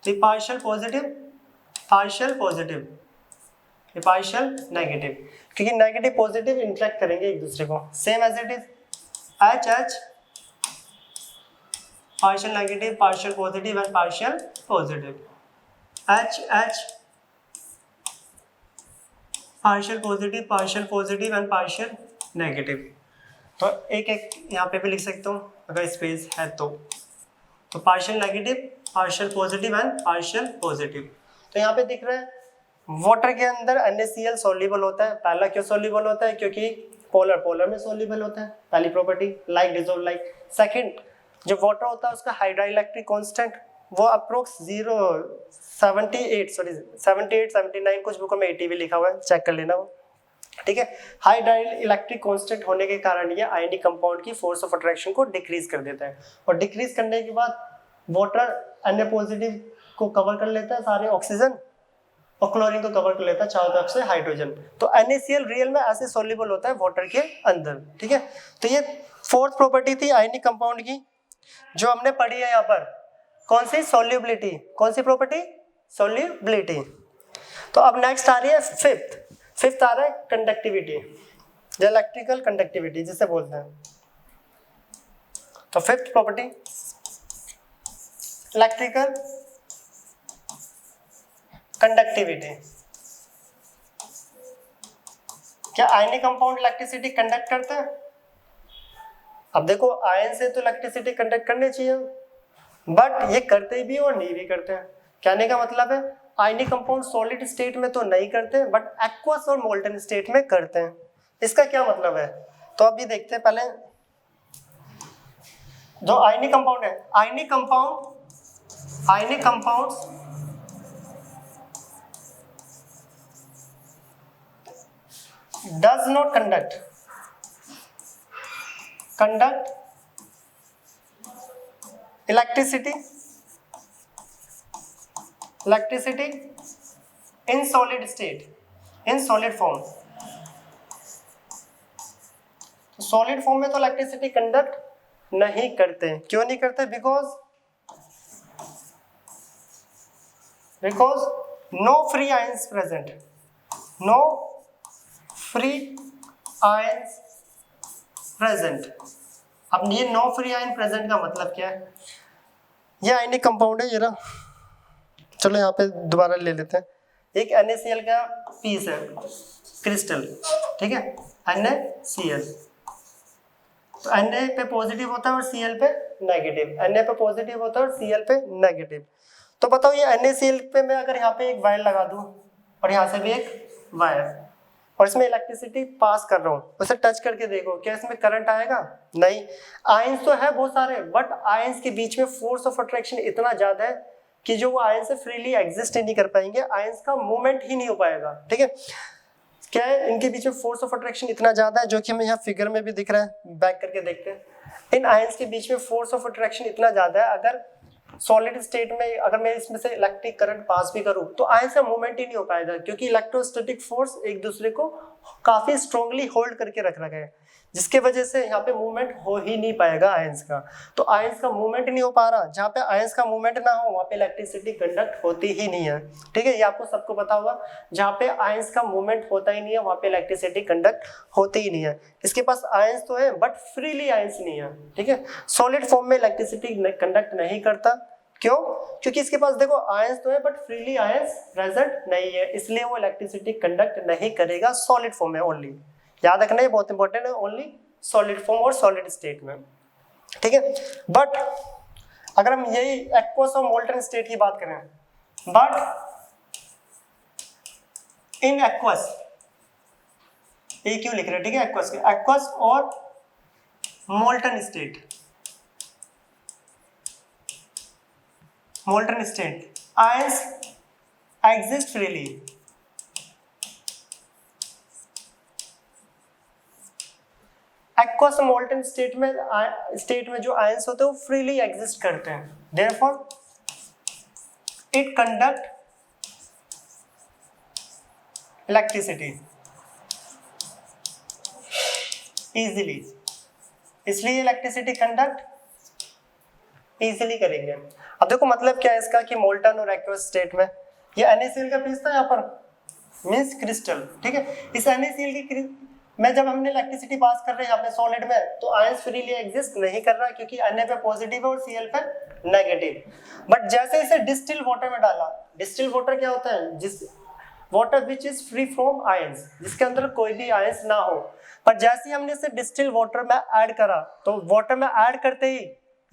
तो ये पार्शियल पॉजिटिव, ये पार्शियल नेगेटिव, क्योंकि नेगेटिव पॉजिटिव इंटरेक्ट करेंगे एक दूसरे को। Same as it is H partial negative, partial positive and partial positive, H partial positive and partial negative. तो एक एक यहाँ पे भी लिख सकता हूँ अगर स्पेस है तो partial negative, partial positive and partial positive. तो यहाँ पे दिख रहा है वाटर के अंदर NaCl सॉल्युबल होता है। पहला क्यों सॉल्युबल होता है? क्योंकि पोलर में सॉल्युबल होता है, पहली property, like dissolve like. Second, जो वाटर होता है उसका हाइड्रोइलेक्ट्रिक कांस्टेंट वो अप्रोक्स 78 79 कुछ बुकों में 80 भी लिखा हुआ है, चेक कर लेना वो, ठीक है। हाई डाइलेक्ट्रिक कांस्टेंट होने के कारण ये आयनिक कंपाउंड की फोर्स ऑफ अट्रैक्शन को डिक्रीज कर देता है, और डिक्रीज करने के बाद वाटर Na पॉजिटिव को कवर कर लेता है सारे ऑक्सीजन, और क्लोरीन को कवर कर लेता है चारों तरफ से हाइड्रोजन। तो NaCl रियल में ऐसे सॉल्युबल होता है वाटर के अंदर, ठीक है। तो ये फोर्थ प्रॉपर्टी थी आयनिक कंपाउंड की जो हमने पढ़ी है यहाँ पर। कौन सी? सॉल्युबिलिटी। कौन सी प्रॉपर्टी? सॉल्युबिलिटी। तो अब नेक्स्ट आ रही है फिफ्थ आ रहा है कंडक्टिविटी, जो इलेक्ट्रिकल कंडक्टिविटी जिसे बोलते हैं। तो फिफ्थ प्रॉपर्टी इलेक्ट्रिकल कंडक्टिविटी। क्या आयनिक कंपाउंड इलेक्ट्रिसिटी कंडक्ट करता है? अब देखो आयन से तो इलेक्ट्रिसिटी कंडक्ट करनी चाहिए, बट ये करते भी और नहीं भी करते हैं। कहने का मतलब है आयनिक कंपाउंड सॉलिड स्टेट में तो नहीं करते, बट एक्वस और मोल्टन स्टेट में करते हैं। इसका क्या मतलब है? तो अभी देखते हैं पहले जो आयनिक कंपाउंड है। Ionic compounds does not conduct electricity in solid state, in solid form. Solid form में तो इलेक्ट्रिसिटी कंडक्ट नहीं करते। क्यों नहीं करते? Because no free ions present, no free ions present. अब ये नो फ्री आयन प्रेजेंट का मतलब क्या है? ये आयनिक कंपाउंड है ये ना, चलो यहाँ पे दोबारा ले लेते हैं। एक NaCl का पीस है, क्रिस्टल, ठीक है, NaCl। तो Na पे पॉजिटिव होता है और Cl पे नेगेटिव, Na पे पॉजिटिव होता है और Cl पे नेगेटिव। तो बताओ ये NaCl पे मैं अगर यहाँ पे एक वायर लगा दूं और यहाँ से भी एक वायर, और इसमें इलेक्ट्रिसिटी पास कर रहा हूँ, उसे टच करके देखो, क्या इसमें करंट आएगा? नहीं। आयंस तो है बहुत सारे, बट आयंस के बीच में फोर्स ऑफ अट्रैक्शन इतना ज्यादा है कि जो वो आयन से फ्रीली एग्जिस्ट ही नहीं कर पाएंगे, आयंस का मूवमेंट ही नहीं हो पाएगा, ठीक है। क्या है? इनके बीच में फोर्स ऑफ अट्रैक्शन इतना ज्यादा है, जो कि हमें यहाँ फिगर में भी दिख रहा है, बैक करके देखते हैं। इन आयंस के बीच में फोर्स ऑफ अट्रैक्शन इतना ज्यादा है, अगर सॉलिड स्टेट में अगर मैं इसमें से इलेक्ट्रिक करंट पास भी करूं तो आयंस का मूवमेंट ही नहीं हो पाएगा, क्योंकि इलेक्ट्रोस्टैटिक फोर्स एक दूसरे को काफी स्ट्रांगली होल्ड करके रख रखा है, जिसके वजह से यहाँ पे मूवमेंट हो ही नहीं पाएगा आयंस का। तो आयंस का मूवमेंट नहीं हो पा रहा, जहाँ पे आयंस का मूवमेंट ना हो वहाँ पे इलेक्ट्रिसिटी कंडक्ट होती ही नहीं है, ठीक है। ये आपको सबको पता होगा, जहाँ पे आयंस का मूवमेंट होता ही नहीं है वहाँ पे इलेक्ट्रिसिटी कंडक्ट होती ही नहीं है। इसके पास आयंस तो है बट फ्रीली आयंस नहीं है, ठीक है। सॉलिड फॉर्म में इलेक्ट्रिसिटी कंडक्ट नहीं करता, क्यों? क्योंकि इसके पास देखो आयंस तो है बट फ्रीली आयंस प्रेजेंट नहीं है, इसलिए वो इलेक्ट्रिसिटी कंडक्ट नहीं करेगा सॉलिड फॉर्म में ओनली। याद रखना ये बहुत इंपॉर्टेंट है, ओनली सॉलिड फॉर्म और सॉलिड स्टेट में, ठीक है। बट अगर हम यही एक्वस और मोल्टन स्टेट की बात करें, बट इन एक्वस, ये क्यों लिख रहे हैं, ठीक है, एक्वस के, एक्वस और molten state, molten state ions exist freely. Aqueous molten state में जो आयंस होते हैं वो फ्रीली एग्जिस्ट करते हैं, therefore it conduct electricity easily, इसलिए इलेक्ट्रिसिटी कंडक्ट इजीली करेंगे। अब देखो मतलब क्या है इसका कि मोल्टन और एक्वस स्टेट में ये NaCl का पीस था यहाँ पर, मींस क्रिस्टल, ठीक है। इस NaCl की में जब हमने इलेक्ट्रिसिटी पास कर रहे हैं अपने सॉलिड में, तो आयंस फ्रीली एग्जिस्ट नहीं कर रहा, क्योंकि Na पे पॉजिटिव है और Cl पे नेगेटिव। बट जैसे इसे डिस्टिल वाटर में डाला, डिस्टिल वाटर क्या होता है, जिस water which is free from ions, जिसके अंदर कोई भी आयंस ना हो। पर जैसे ही हमने इसे डिस्टिल वाटर में ऐड करा तो वाटर में ऐड करते ही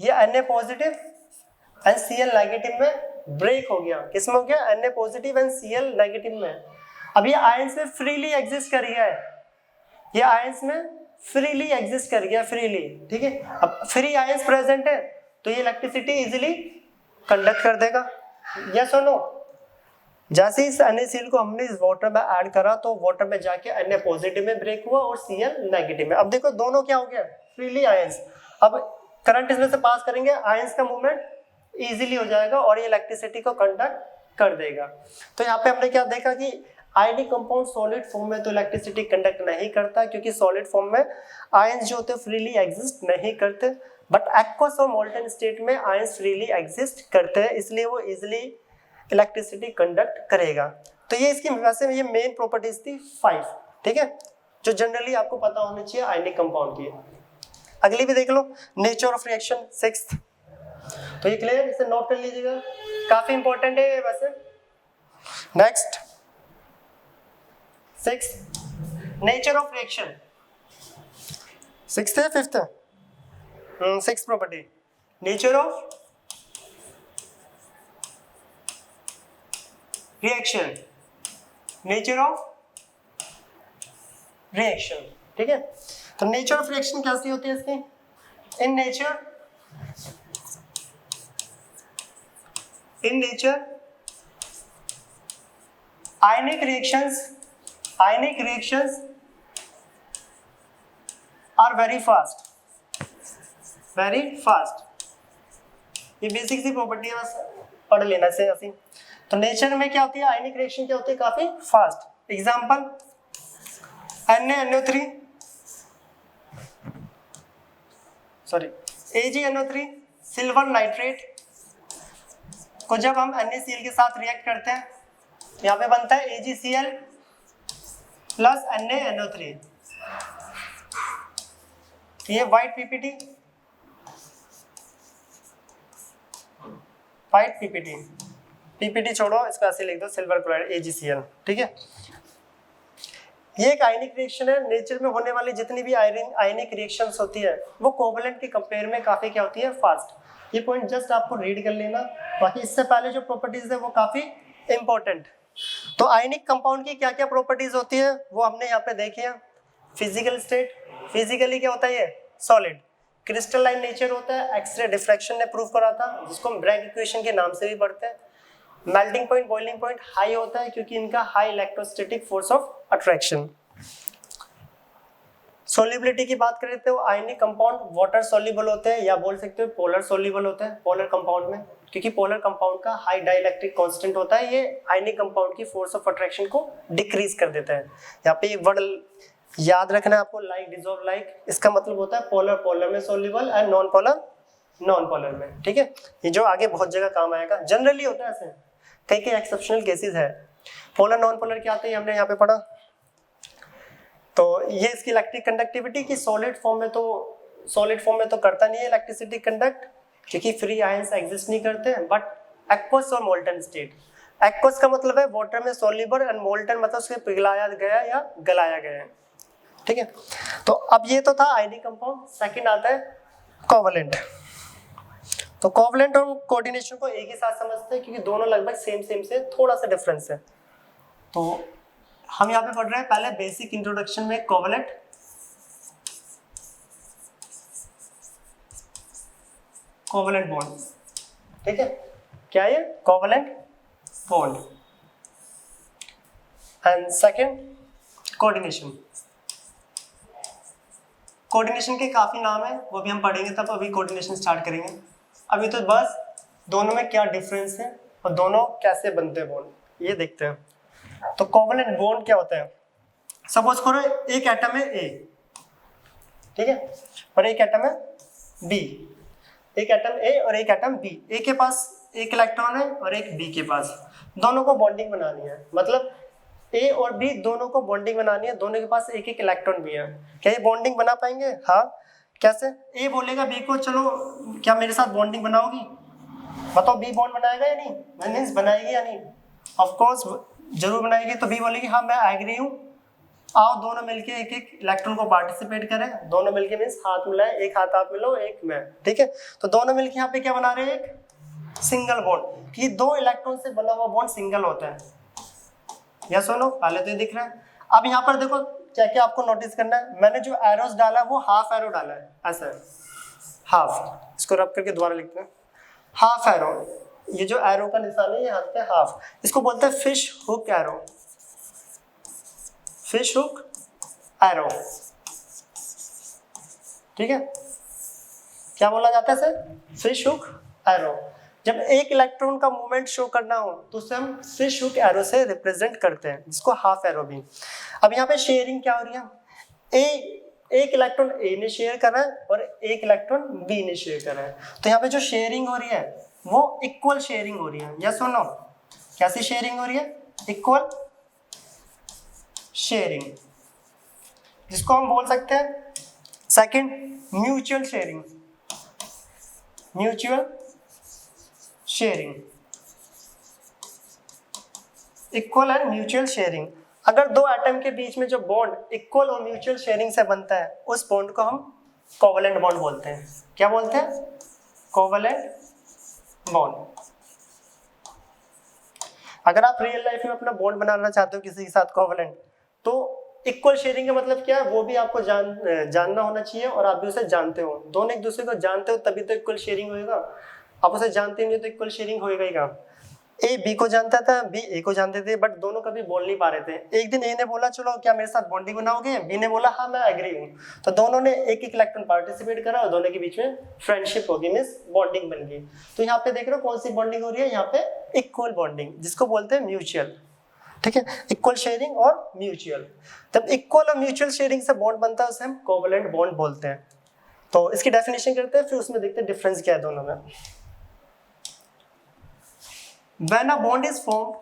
ये Na positive and Cl negative में ब्रेक हो गया। किसमें हो गया? Na positive and Cl negative में। अब ये आयंस में फ्रीली एग्जिस्ट कर गया है, ये आयंस में फ्रीली एग्जिस्ट कर गया, फ्रीली, ठीक है। अब फ्री आयंस प्रेजेंट है तो ये इलेक्ट्रिसिटी इजीली कंडक्ट कर देगा, यस और नो। जैसे इस NaCl को हमने इस वाटर में ऐड करा तो वाटर में जाके Na पॉजिटिव में ब्रेक हुआ और Cl नेगेटिव में। अब देखो दोनों क्या हो गया? Freely ions. अब करंट इसमें से पास करेंगे, आयंस का मूवमेंट इजीली हो जाएगा और ये इलेक्ट्रिसिटी को कंडक्ट कर देगा। तो यहाँ पे हमने क्या देखा कि आयनिक कंपाउंड सॉलिड फॉर्म में तो इलेक्ट्रिसिटी कंडक्ट नहीं करता, क्योंकि सॉलिड फॉर्म में आयंस जो होते हैं फ्रीली एग्जिस्ट नहीं करते, बट एक्वस और मोल्टन स्टेट में आयंस फ्रीली एग्जिस्ट करते हैं, इसलिए वो इजिली इलेक्ट्रिसिटी कंडक्ट करेगा। तो ये इसकी वैसे ये मेन प्रॉपर्टीज थी 5, ठीक है, जो जनरली आपको पता होनी चाहिए आयनिक कंपाउंड की। अगली भी देख लो, नेचर ऑफ रिएक्शन 6th। तो ये क्लियर, इसे नोट कर लीजिएगा, काफी इंपॉर्टेंट है वैसे। Next 6, nature of reaction 6th है 5th है? 6th property, nature of reaction, nature of reaction, ठीक है। तो नेचर ऑफ रिएक्शन कैसी होती है इसकी? In nature ionic reactions are very fast, ये बेसिक सी प्रॉपर्टी है, बस पढ़ लेना से ऐसी। तो नेचर में क्या होती है? आयनिक रिएक्शन क्या होती है? काफी fast. Example NaNO3 sorry AgNO3 silver nitrate को जब हम NaCl के साथ रिएक्ट करते हैं, यहाँ पे बनता है AgCl प्लस NaNO3। ये व्हाइट पीपीटी छोड़ो, इसको ऐसे लिख दो, सिल्वर क्लोराइड AgCl, ठीक है। ये एक आयनिक रिएक्शन है। नेचर में होने वाली जितनी भी आयनिक रिएक्शंस होती है वो कोवलेंट के कंपेयर में काफी क्या होती है? फास्ट। ये पॉइंट जस्ट आपको रीड कर लेना, बाकी इससे पहले जो प्रॉपर्टीज है वो काफी इंपॉर्टेंट। तो आयनिक कंपाउंड की क्या क्या प्रॉपर्टीज होती है वो हमने यहाँ पे देखी है। फिजिकल स्टेट, फिजिकली क्या होता है? ये सॉलिड। क्रिस्टलाइन नेचर होता है, एक्सरे डिफ्रैक्शन ने प्रूव करा था, जिसको हम ब्रैग इक्वेशन के नाम से भी पढ़ते हैं। Melting point, boiling point high होता है क्योंकि इनका high electrostatic force of attraction. Solubility की बात करें तो आयनिक कंपाउंड वाटर सोल्यूबल होते हैं, या बोल सकते हो पोलर सोल्यूबल होते हैं पोलर कंपाउंड में, क्योंकि पोलर कंपाउंड का हाई डाइलेक्ट्रिक कांस्टेंट होता है, ये आयनिक कंपाउंड की फोर्स ऑफ अट्रैक्शन को डिक्रीज कर देता है। यहाँ पे एक वर्ड याद रखना है आपको, लाइक डिसॉल्व लाइक, इसका मतलब होता है पोलर पोलर में सोल्यूबल एंड नॉन पोलर में, ठीक है। ये जो आगे बहुत जगह काम आएगा, जनरली होता है ऐसे, कई एक्सेप्शनल केसेस है। पोलर नॉन पोलर क्या आते हैं हमने यहाँ पे पढ़ा। तो ये इसकी इलेक्ट्रिक कंडक्टिविटी की सॉलिड फॉर्म में तो करता नहीं है इलेक्ट्रिसिटी कंडक्ट, क्योंकि फ्री आयंस एग्जिस्ट नहीं करते हैं, बट एक्वस और मोल्टन स्टेट। एक्वस का मतलब है वाटर में सोल्यूबल एंड मोल्टन मतलब उसके पिघलाया गया या गलाया गया है, ठीक है। तो अब ये तो था आयनिक कंपाउंड। सेकंड आता है कोवलेंट। तो कोवलेंट और कोऑर्डिनेशन को एक ही साथ समझते हैं क्योंकि दोनों लगभग सेम से थोड़ा सा डिफरेंस है। तो हम यहाँ पे पढ़ रहे हैं पहले बेसिक इंट्रोडक्शन में कोवलेंट, बॉन्ड, ठीक है। क्या ये? Covalent bond. And second coordination के काफी नाम है, वो भी हम पढ़ेंगे तब। अभी कोऑर्डिनेशन स्टार्ट करेंगे। अभी तो बस दोनों में क्या डिफरेंस है और दोनों कैसे बनते हैं बॉन्ड, ये देखते हैं। तो कोवलेंट बॉन्ड क्या होता है? सपोज करो एक एटम है A, ठीक है, और एक एटम है B। एक एटम A और एक एटम B। A के पास एक इलेक्ट्रॉन है और एक B के पास। दोनों को बॉन्डिंग बनानी है, मतलब A और B दोनों को बॉन्डिंग बनानी है, दोनों के पास एक एक इलेक्ट्रॉन भी है। क्या ये बॉन्डिंग बना पाएंगे? हाँ। कैसे? A बोलेगा B को, चलो क्या मेरे साथ बॉन्डिंग बनाओगी? बताओ B बॉन्ड बनाएगा या नहीं? मीन्स बनाएगी या नहीं? ऑफ कोर्स जरूर बनाएगी, तो बी बोलेगी हाँ मैं एग्री हूँ, आओ दोनों मिलके एक एक इलेक्ट्रॉन को पार्टिसिपेट करें, दोनों मिलके मींस हाथ मिलाएं, एक हाथ आप मिलो एक मैं, ठीक है। तो दोनों मिलके यहाँ पे क्या बना रहे हैं, एक सिंगल बॉन्ड, कि दो इलेक्ट्रॉन से बना हुआ बॉन्ड सिंगल होता है। यस और नो, पहले तो ये दिख रहा है। अब यहाँ पर देखो क्या क्या आपको नोटिस करना है, मैंने जो एरोस डाला है वो हाफ एरो डाला है, ऐसा है हाफ, इसको रब करके दोबारा लिखते हैं, हाफ एरो, ये जो एरो का निशान है ये हाथ पे हाफ, इसको बोलते हैं fish hook arrow, fish hook arrow, ठीक है। क्या बोला जाता है सर, फिश हुक एरो। जब एक इलेक्ट्रॉन का मूवमेंट शो करना हो तो उसे हम फिश हुक एरो से रिप्रेजेंट करते हैं, जिसको हाफ एरो भी। अब यहाँ पे शेयरिंग क्या हो रही है, एक इलेक्ट्रॉन ए ने शेयर कर रहा है और एक इलेक्ट्रॉन बी ने शेयर कर रहा है, तो यहाँ पे जो शेयरिंग हो रही है वो इक्वल शेयरिंग हो रही है, यस और नो, कैसी शेयरिंग हो रही है, इक्वल शेयरिंग, जिसको हम बोल सकते हैं second mutual sharing, mutual sharing, equal and mutual sharing. अगर दो एटम के बीच में जो बॉन्ड इक्वल और म्यूचुअल शेयरिंग से बनता है उस बॉन्ड को हम कोवेलेंट बॉन्ड बोलते हैं। क्या बोलते हैं, कोवेलेंट बॉन्ड। अगर आप रियल लाइफ में अपना बॉन्ड बनाना चाहते हो किसी के साथ कोवेलेंट, तो इक्वल शेयरिंग का मतलब क्या है, वो भी आपको जानना होना चाहिए और आप भी उसे जानते हो, दोनों एक दूसरे को जानते हो तभी तो इक्वल शेयरिंग होएगा। आप उसे जानते नहीं तो इक्वल शेयरिंग होएगा ही कहाँ। ए बी को जानता था, बी ए को जानते थे, बट दोनों कभी बोल नहीं पा रहे थे। एक दिन ए ने बोला चलो क्या मेरे साथ बॉन्डिंग बनाओगे, बी ने बोला हाँ मैं एग्री हूँ, तो दोनों ने एक एक इलेक्ट्रॉन पार्टिसिपेट करा और दोनों के बीच में फ्रेंडशिप होगी, मींस बॉन्डिंग बन गई। तो यहाँ पे देख रहे हो कौन सी बॉन्डिंग हो रही है, यहाँ पे इक्वल बॉन्डिंग, जिसको बोलते हैं म्यूचुअल, ठीक है, इक्वल शेयरिंग और म्यूचुअल। जब इक्वल और म्यूचुअल शेयरिंग से बॉन्ड बनता है उसे हम कोवेलेंट बॉन्ड बोलते हैं। तो इसकी डेफिनेशन करते हैं, फिर उसमें देखते हैं डिफरेंस क्या है दोनों में। When a bond is formed,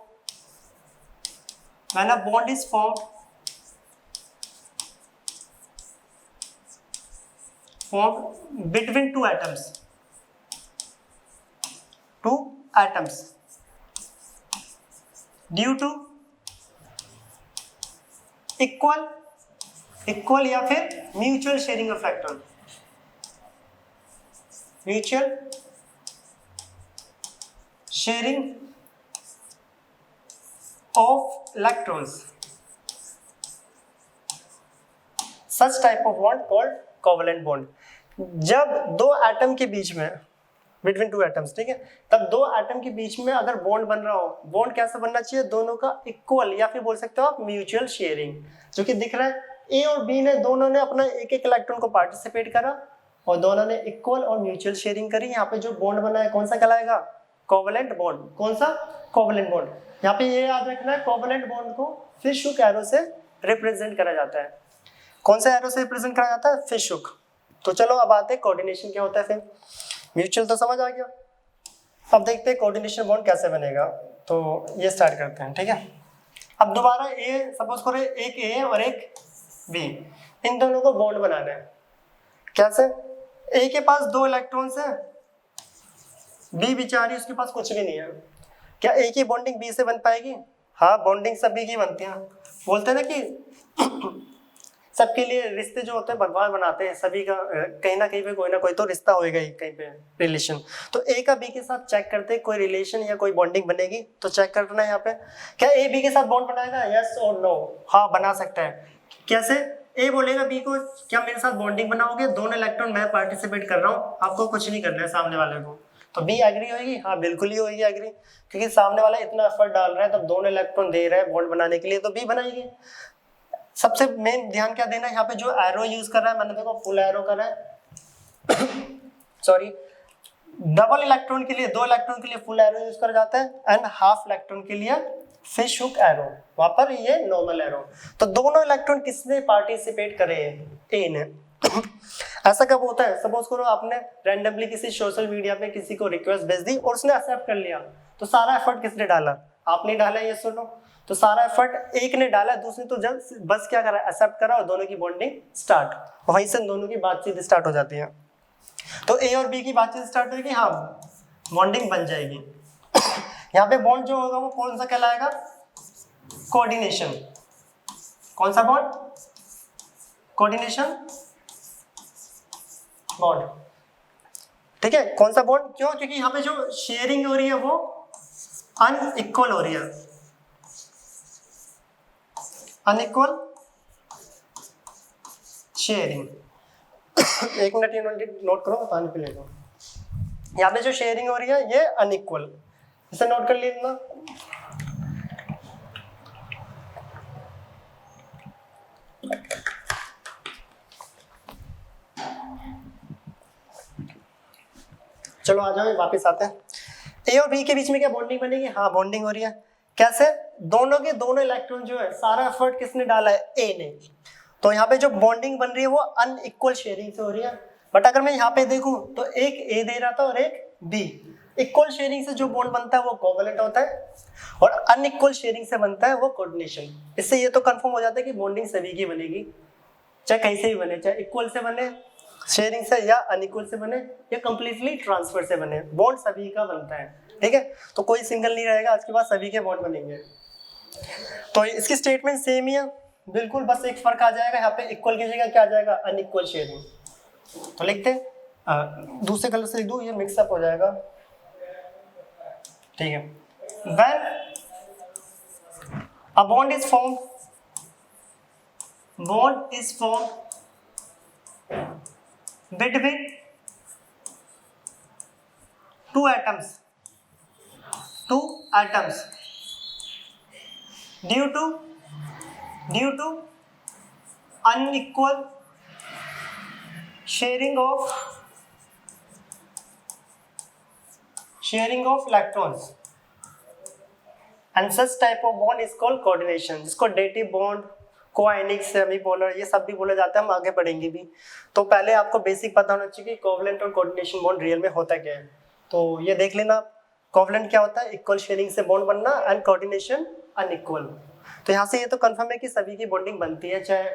formed between two atoms, due to equal या फिर mutual sharing of electron, mutual sharing of electrons, such type of bond called covalent bond। जब दो एटम के बीच में, between two atoms, ठीक है, तब दो एटम के बीच में अगर बॉन्ड बन रहा हो, बॉन्ड कैसा बनना चाहिए, दोनों का इक्वल या फिर बोल सकते हो आप म्यूचुअल शेयरिंग, जो कि दिख रहा है ए और बी ने दोनों ने अपना एक एक इलेक्ट्रॉन को पार्टिसिपेट करा और दोनों ने इक्वल और म्यूचुअल शेयरिंग करी। यहाँ पे जो बॉन्ड बना है कौन सा कहलाएगा, कोवेलेंट बॉन्ड। कौन सा, कोवेलेंट बॉन्ड। यहाँ पे ये याद रखना है, कोवेलेंट बॉन्ड को फिश हुक एरो से रिप्रेजेंट करा जाता है। कौन सा एरो से रिप्रेजेंट करा जाता है, फिश हुक। तो चलो अब आते हैं कोऑर्डिनेशन क्या होता है। फिर म्यूचुअल तो समझ आ गया, अब देखते हैं कोऑर्डिनेशन बॉन्ड कैसे बनेगा। तो ये स्टार्ट करते हैं, ठीक है। अब दोबारा ए, सपोज करो एक ए और एक बी, इन दोनों को बॉन्ड बनाना है। कैसे, ए के पास दो इलेक्ट्रॉन्स हैं, बी बेचारी उसके पास कुछ भी नहीं है। क्या ए की बॉन्डिंग बी से बन पाएगी? हाँ, बॉन्डिंग सभी की बनती है। बोलते हैं ना कि सबके लिए रिश्ते जो होते हैं भगवान बनाते हैं, सभी का कहीं ना कहीं पे कोई ना कोई तो रिश्ता होएगा ही, कहीं पे रिलेशन। तो ए का बी के साथ चेक करते हैं कोई रिलेशन या कोई बॉन्डिंग बनेगी, तो चेक करना है यहाँ पे। क्या ए बी के साथ बॉन्ड बनाएगा, यस और नो? हाँ, बना सकता है। कैसे? ए बोलेगा बी को क्या मेरे साथ बॉन्डिंग बनाओगे, दोनों इलेक्ट्रॉन मैं पार्टिसिपेट कर रहा हूँ, आपको कुछ नहीं करना है सामने वाले को। तो बी एग्री होगी, हाँ बिल्कुल ही होगी एग्री, क्योंकि सामने वाला इतना एफर्ट डाल रहा है, तब दोनों इलेक्ट्रॉन दे रहा है बॉन्ड बनाने के लिए, तो बी बनाएगी। सबसे मेन ध्यान क्या देना है, यहाँ पे जो एरो यूज कर रहा है, मैंने देखो फुल एरो कर रहा है सॉरी, डबल इलेक्ट्रॉन के लिए, दो इलेक्ट्रॉन के लिए फुल एरो यूज करा जाता है, एंड हाफ इलेक्ट्रॉन के लिए फिश हुक एरो, वहां पर ये नॉर्मल एरो। तो दोनों इलेक्ट्रॉन किसने पार्टिसिपेट करे, ए ने। ऐसा कब होता है, सपोज करो आपने रैंडमली किसी सोशल मीडिया पे किसी को रिक्वेस्ट भेज दी और उसने एक्सेप्ट कर लिया, तो सारा एफर्ट किसने डाला, आपने डाला, ये सुनो। तो सारा एफर्ट एक ने डाला, दूसरे तो जब बस क्या करा, एक्सेप्ट करा और दोनों की बॉन्डिंग स्टार्ट, वहीं से दोनों की बातचीत स्टार्ट हो जाती है। तो ए और बी की बातचीत स्टार्ट होगी, हाँ बॉन्डिंग बन जाएगी। यहाँ पे बॉन्ड जो होगा वो कौन सा कहलाएगा, कोऑर्डिनेशन। कौन सा बॉन्ड? Coordination bond. ठीक है, कौन सा बॉन्ड? क्यों? क्योंकि यहाँ पे जो शेयरिंग हो रही है वो अनइक्वल हो रही है, अनइक्वल शेयरिंग। एक मिनट ये नोट करो, पानी पी लेता हूँ। यहाँ पे जो शेयरिंग हो रही है ये अनइक्वल, इसे नोट कर लेना। चलो आ जाओ, वापस आते हैं। ए और बी के बीच में क्या बॉन्डिंग बनेगी? हाँ, बॉन्डिंग हो रही है। कैसे? दोनों के दोनों इलेक्ट्रॉन जो है, सारा एफर्ट किसने डाला है? ए ने। तो यहाँ पे जो बॉन्डिंग बन रही है वो अनइक्वल शेयरिंग से हो रही है। बट अगर मैं यहाँ पे देखूं तो एक ए दे रहा था और एक बी। इक्वल शेयरिंग से जो बॉन्ड बनता है वो कोवैलेंट होता है, और अनइक्वल शेयरिंग से बनता है वो कोऑर्डिनेशन। इससे ये तो कंफर्म हो जाता है कि बॉन्डिंग सभी की बनेगी, चाहे कहीं से भी बने, चाहे इक्वल से बने शेयरिंग से, या अनइक्वल से बने, या कंप्लीटली ट्रांसफर से बने, बॉन्ड सभी का बनता है। ठीक है, तो कोई सिंगल नहीं रहेगा, आज के बाद सभी के बॉन्ड बनेंगे। तो इसकी स्टेटमेंट सेम ही है बिल्कुल, बस एक फर्क आ जाएगा, यहाँ पे इक्वल की जगह क्या आ जाएगा? Unequal sharing. तो लिखते हैं, दूसरे कलर से लिख दूं, ये मिक्सअप हो जाएगा। ठीक है, when a bond is formed between two atoms due to unequal sharing of electrons, and such type of bond is called coordination, जिसको dative bond, कोआयनिक, सेमीपोलर, ये सब भी बोले जाते हैं, हम आगे पढ़ेंगे भी। तो पहले आपको बेसिक पता होना चाहिए कि कोवैलेंट और कोऑर्डिनेशन बॉन्ड रियल में होता क्या है। तो ये देख लेना, कोवैलेंट क्या होता है? इक्वल शेयरिंग से बॉन्ड बनना, एंड कोऑर्डिनेशन अनइक्वल। तो यहाँ से ये तो कंफर्म है कि सभी की बॉन्डिंग बनती है, चाहे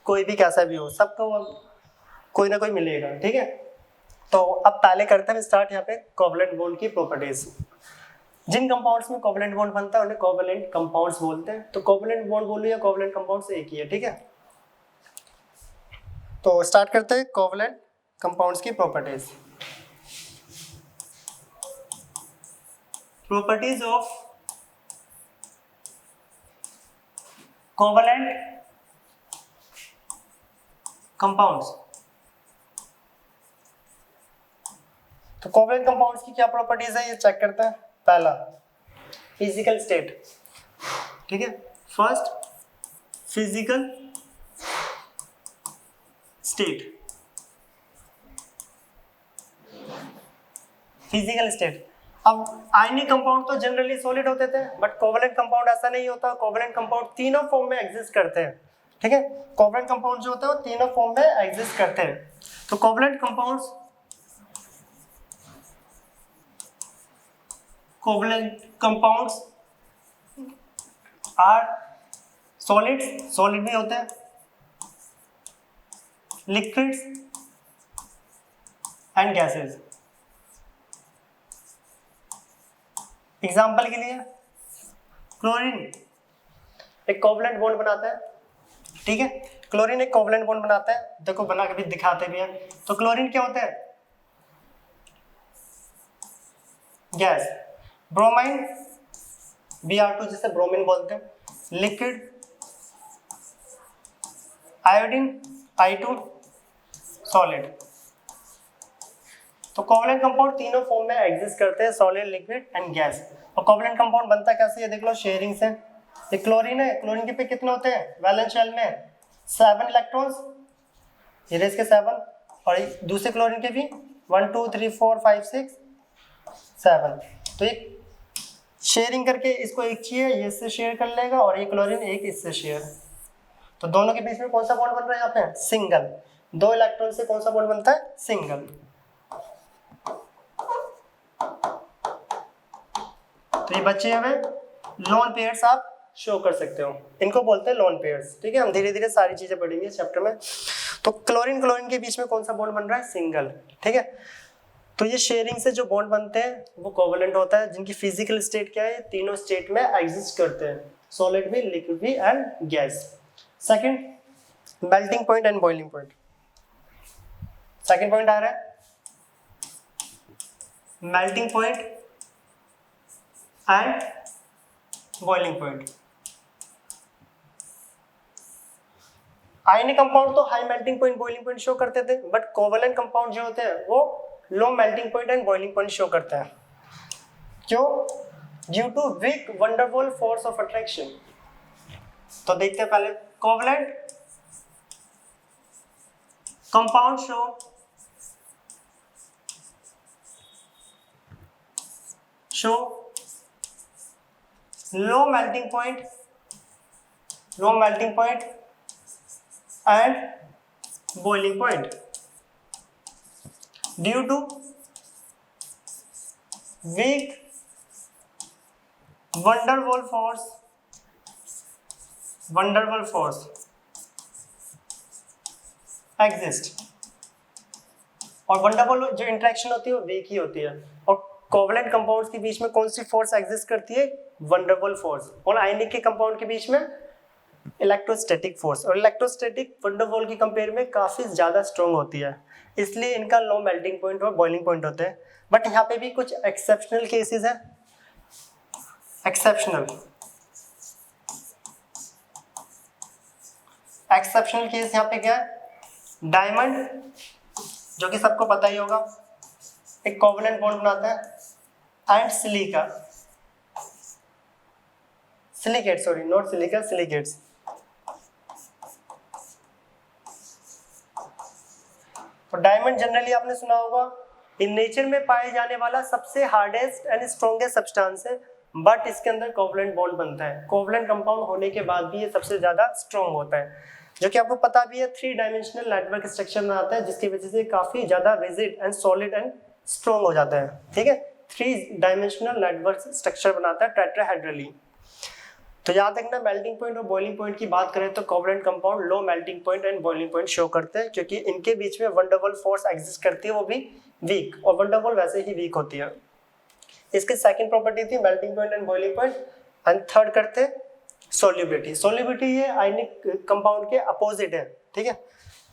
कोई भी कैसा भी हो, सबको कोई ना कोई मिलेगा। ठीक है, तो अब पहले करते हैं स्टार्ट यहाँ पे कोवैलेंट बॉन्ड की प्रॉपर्टीज। जिन कंपाउंड्स में कोवैलेंट बॉन्ड बनता है उन्हें कोवैलेंट कंपाउंड्स बोलते हैं। तो कोवैलेंट बॉन्ड बोलो या कोवैलेंट कंपाउंड्स एक ही है। ठीक है, तो स्टार्ट करते हैं कोवैलेंट कंपाउंड्स की properties. Properties of covalent compounds. तो कोवैलेंट कंपाउंड्स की क्या प्रॉपर्टीज है ये चेक करते हैं। पहला, फिजिकल स्टेट। ठीक है, first physical state. Physical state, अब आयनिक कंपाउंड तो जनरली सॉलिड होते थे, बट कोवैलेंट कंपाउंड ऐसा नहीं होता। कोवैलेंट कंपाउंड तीनों फॉर्म में एग्जिस्ट करते हैं। ठीक है, कोवैलेंट कंपाउंड जो होते हैं वो तीनों फॉर्म में एग्जिस्ट करते हैं। तो covalent compounds are solids, solid भी होते हैं, लिक्विड्स एंड गैसेस। एग्जाम्पल के लिए क्लोरीन एक कोवैलेंट बॉन्ड बनाता है। ठीक है, क्लोरीन एक कोवैलेंट बॉन्ड बनाता है, देखो बना के भी दिखाते भी हैं। तो क्लोरीन क्या होता है? गैस। ब्रोमाइन Br2 जिसे ब्रोमीन बोलते हैं, लिक्विड। Iodine I2 solid. तो कोवैलेंट कंपाउंड तीनों फॉर्म में एग्जिस्ट करते हैं, सॉलिड, लिक्विड एंड गैस। और कोवैलेंट कंपाउंड बनता कैसे है देख लो, शेयरिंग से। ये क्लोरीन है, क्लोरीन के पे कितने होते हैं? वैलेंस शेल में 7 इलेक्ट्रॉन्स, ये इसके 7, और दूसरे क्लोरीन के भी 1 2 3 4 5 6 7। तो एक शेयरिंग करके इसको एक चाहिए, ये इससे शेयर कर लेगा, और ये क्लोरीन एक इससे शेयर। तो दोनों के बीच में कौन सा बॉन्ड बन रहा है यहाँ पे? सिंगल। 2 इलेक्ट्रॉन से कौन सा बॉन्ड बनता है? सिंगल। तो ये बच्चे हमें लोन पेयर्स आप शो कर सकते हो, इनको बोलते हैं लोन पेयर्स। ठीक है, हम धीरे धीरे सारी चीजें पढ़ेंगे चैप्टर में। तो क्लोरीन क्लोरीन के बीच में कौन सा बॉन्ड बन रहा है? सिंगल। ठीक है, तो ये शेयरिंग से जो बॉन्ड बनते हैं वो कोवैलेंट होता है, जिनकी फिजिकल स्टेट क्या है? तीनों स्टेट में एग्जिस्ट करते हैं। सॉलिड भी, लिक्विड भी and gas. Second melting point and boiling point. Second point आ रहा है melting point and boiling point. Ionic compound तो high melting point, boiling point show करते थे, बट कोवेलेंट कंपाउंड जो होते हैं वो low melting point and boiling point show करते हैं। क्यों? Due to weak van der Waals force of attraction. तो देखते हैं पहले covalent compound show low melting point and boiling point due to weak van der Waals force exist। और van der Waals जो interaction होती है वो वीक ही होती है। और कोवेलेंट कंपाउंड्स के बीच में कौन सी फोर्स एग्जिस्ट करती है? van der Waals force. और आयनिक के कंपाउंड के बीच में इलेक्ट्रोस्टैटिक फोर्स। और इलेक्ट्रोस्टैटिक van der Waals की कंपेयर में काफी ज्यादा स्ट्रॉन्ग होती है, इसलिए इनका लो मेल्टिंग पॉइंट और बॉइलिंग पॉइंट होते हैं। बट यहाँ पे भी कुछ एक्सेप्शनल केसेस हैं। एक्सेप्शनल केस यहाँ पे क्या है? डायमंड, जो कि सबको पता ही होगा, एक कोवेलेंट बॉन्ड बनाता है, and silicate, sorry not silica, silicates. तो डायमंड जनरली आपने सुना होगा इन नेचर में पाए जाने वाला सबसे हार्डेस्ट एंड स्ट्रॉन्गेस्ट सब्सटेंस है, बट इसके अंदर कोवेलेंट बॉन्ड बनता है। कोवेलेंट कंपाउंड होने के बाद भी ये सबसे ज्यादा स्ट्रॉन्ग होता है, जो कि आपको पता भी है 3 डायमेंशनल नेटवर्क स्ट्रक्चर बनाता है, जिसकी वजह से काफी ज्यादा rigid and solid and strong हो जाता है। ठीक है, 3 डायमेंशनल नेटवर्क स्ट्रक्चर बनाता है टेट्राहेड्रली। तो याद रखना, मेल्टिंग पॉइंट और बॉइलिंग पॉइंट की बात करें तो covalent compound low melting point and boiling point show करते हैं, क्योंकि इनके बीच में van der Waals force exist करती है, वो भी वीक, और van der Waals वैसे ही वीक होती है। इसकी सेकंड प्रॉपर्टी थी melting point and boiling point. And third करते सॉल्युबिलिटी। सॉल्युबिलिटी ये आयनिक कंपाउंड के अपोजिट है। ठीक है,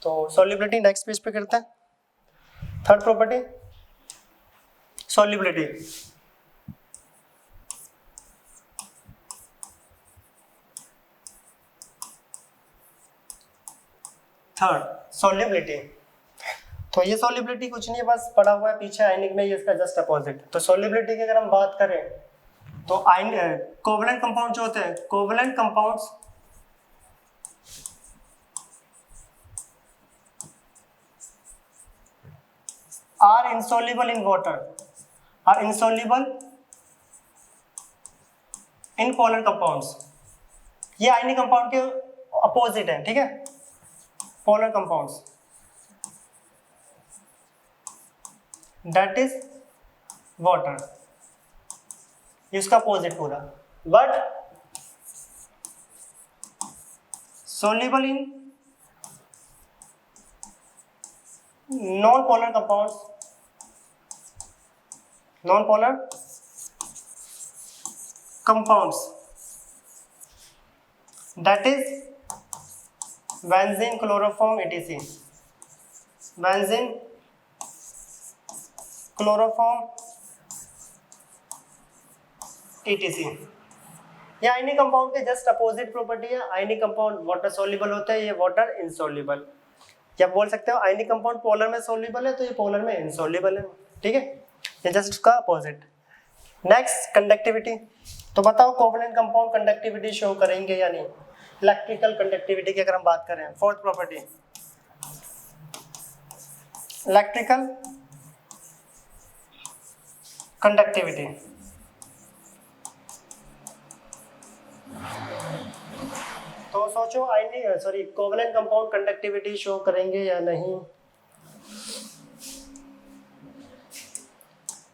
तो सॉल्युबिलिटी नेक्स्ट पेज पे करते हैं। Third property solubility. Third solubility. तो ये सॉल्युबिलिटी कुछ नहीं है, बस पड़ा हुआ है पीछे आयनिक में, ये इसका जस्ट अपोजिट। तो सॉल्युबिलिटी की अगर हम बात करें तो कोवेलेंट कंपाउंड जो होते हैं, covalent compounds are insoluble in water, are insoluble in polar compounds। ये आयनिक कंपाउंड के अपोजिट है। ठीक है, polar compounds that is water, इसका अपोजिट पूरा। But soluble in non-polar compounds, that is benzene, chloroform, etc। benzene, chloroform, etc। ये ionic compound के just opposite property है। आयनिक कंपाउंड वाटर सॉल्युबल होता है, ये वाटर इनसॉल्युबल। या बोल सकते हो आयनिक कंपाउंड पोलर में सॉल्युबल है तो ये पोलर में इनसॉल्युबल है। ठीक है, ये जस्ट उसका अपोजिट। Next conductivity. तो बताओ कोवेलेंट कंपाउंड कंडक्टिविटी शो करेंगे या नहीं? इलेक्ट्रिकल कंडक्टिविटी की अगर हम बात करें, फोर्थ प्रॉपर्टी इलेक्ट्रिकल कंडक्टिविटी। तो सोचो आयनिक कोवेलेंट कंपाउंड कंडक्टिविटी शो करेंगे या नहीं?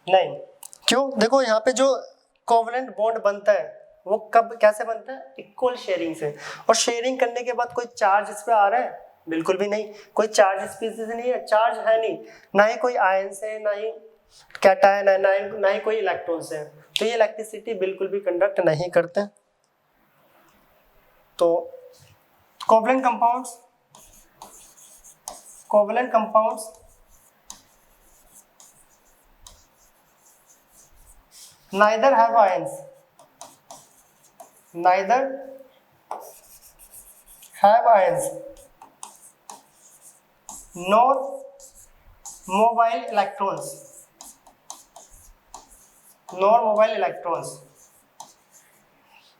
नहीं। क्यों? देखो यहाँ पे जो कोवेलेंट बॉन्ड बनता है वो कब कैसे बनता है? इक्वल शेयरिंग से। और शेयरिंग करने के बाद कोई चार्ज इस पे आ रहा है? बिल्कुल भी नहीं, कोई चार्ज स्पीसीज नहीं है, चार्ज है नहीं, ना ही कोई आयन से, ना ही कैटायन है, ना ही कोई इलेक्ट्रॉन से। तो ये इलेक्ट्रिसिटी बिल्कुल भी कंडक्ट नहीं करते। तो covalent compounds neither have ions nor mobile electrons.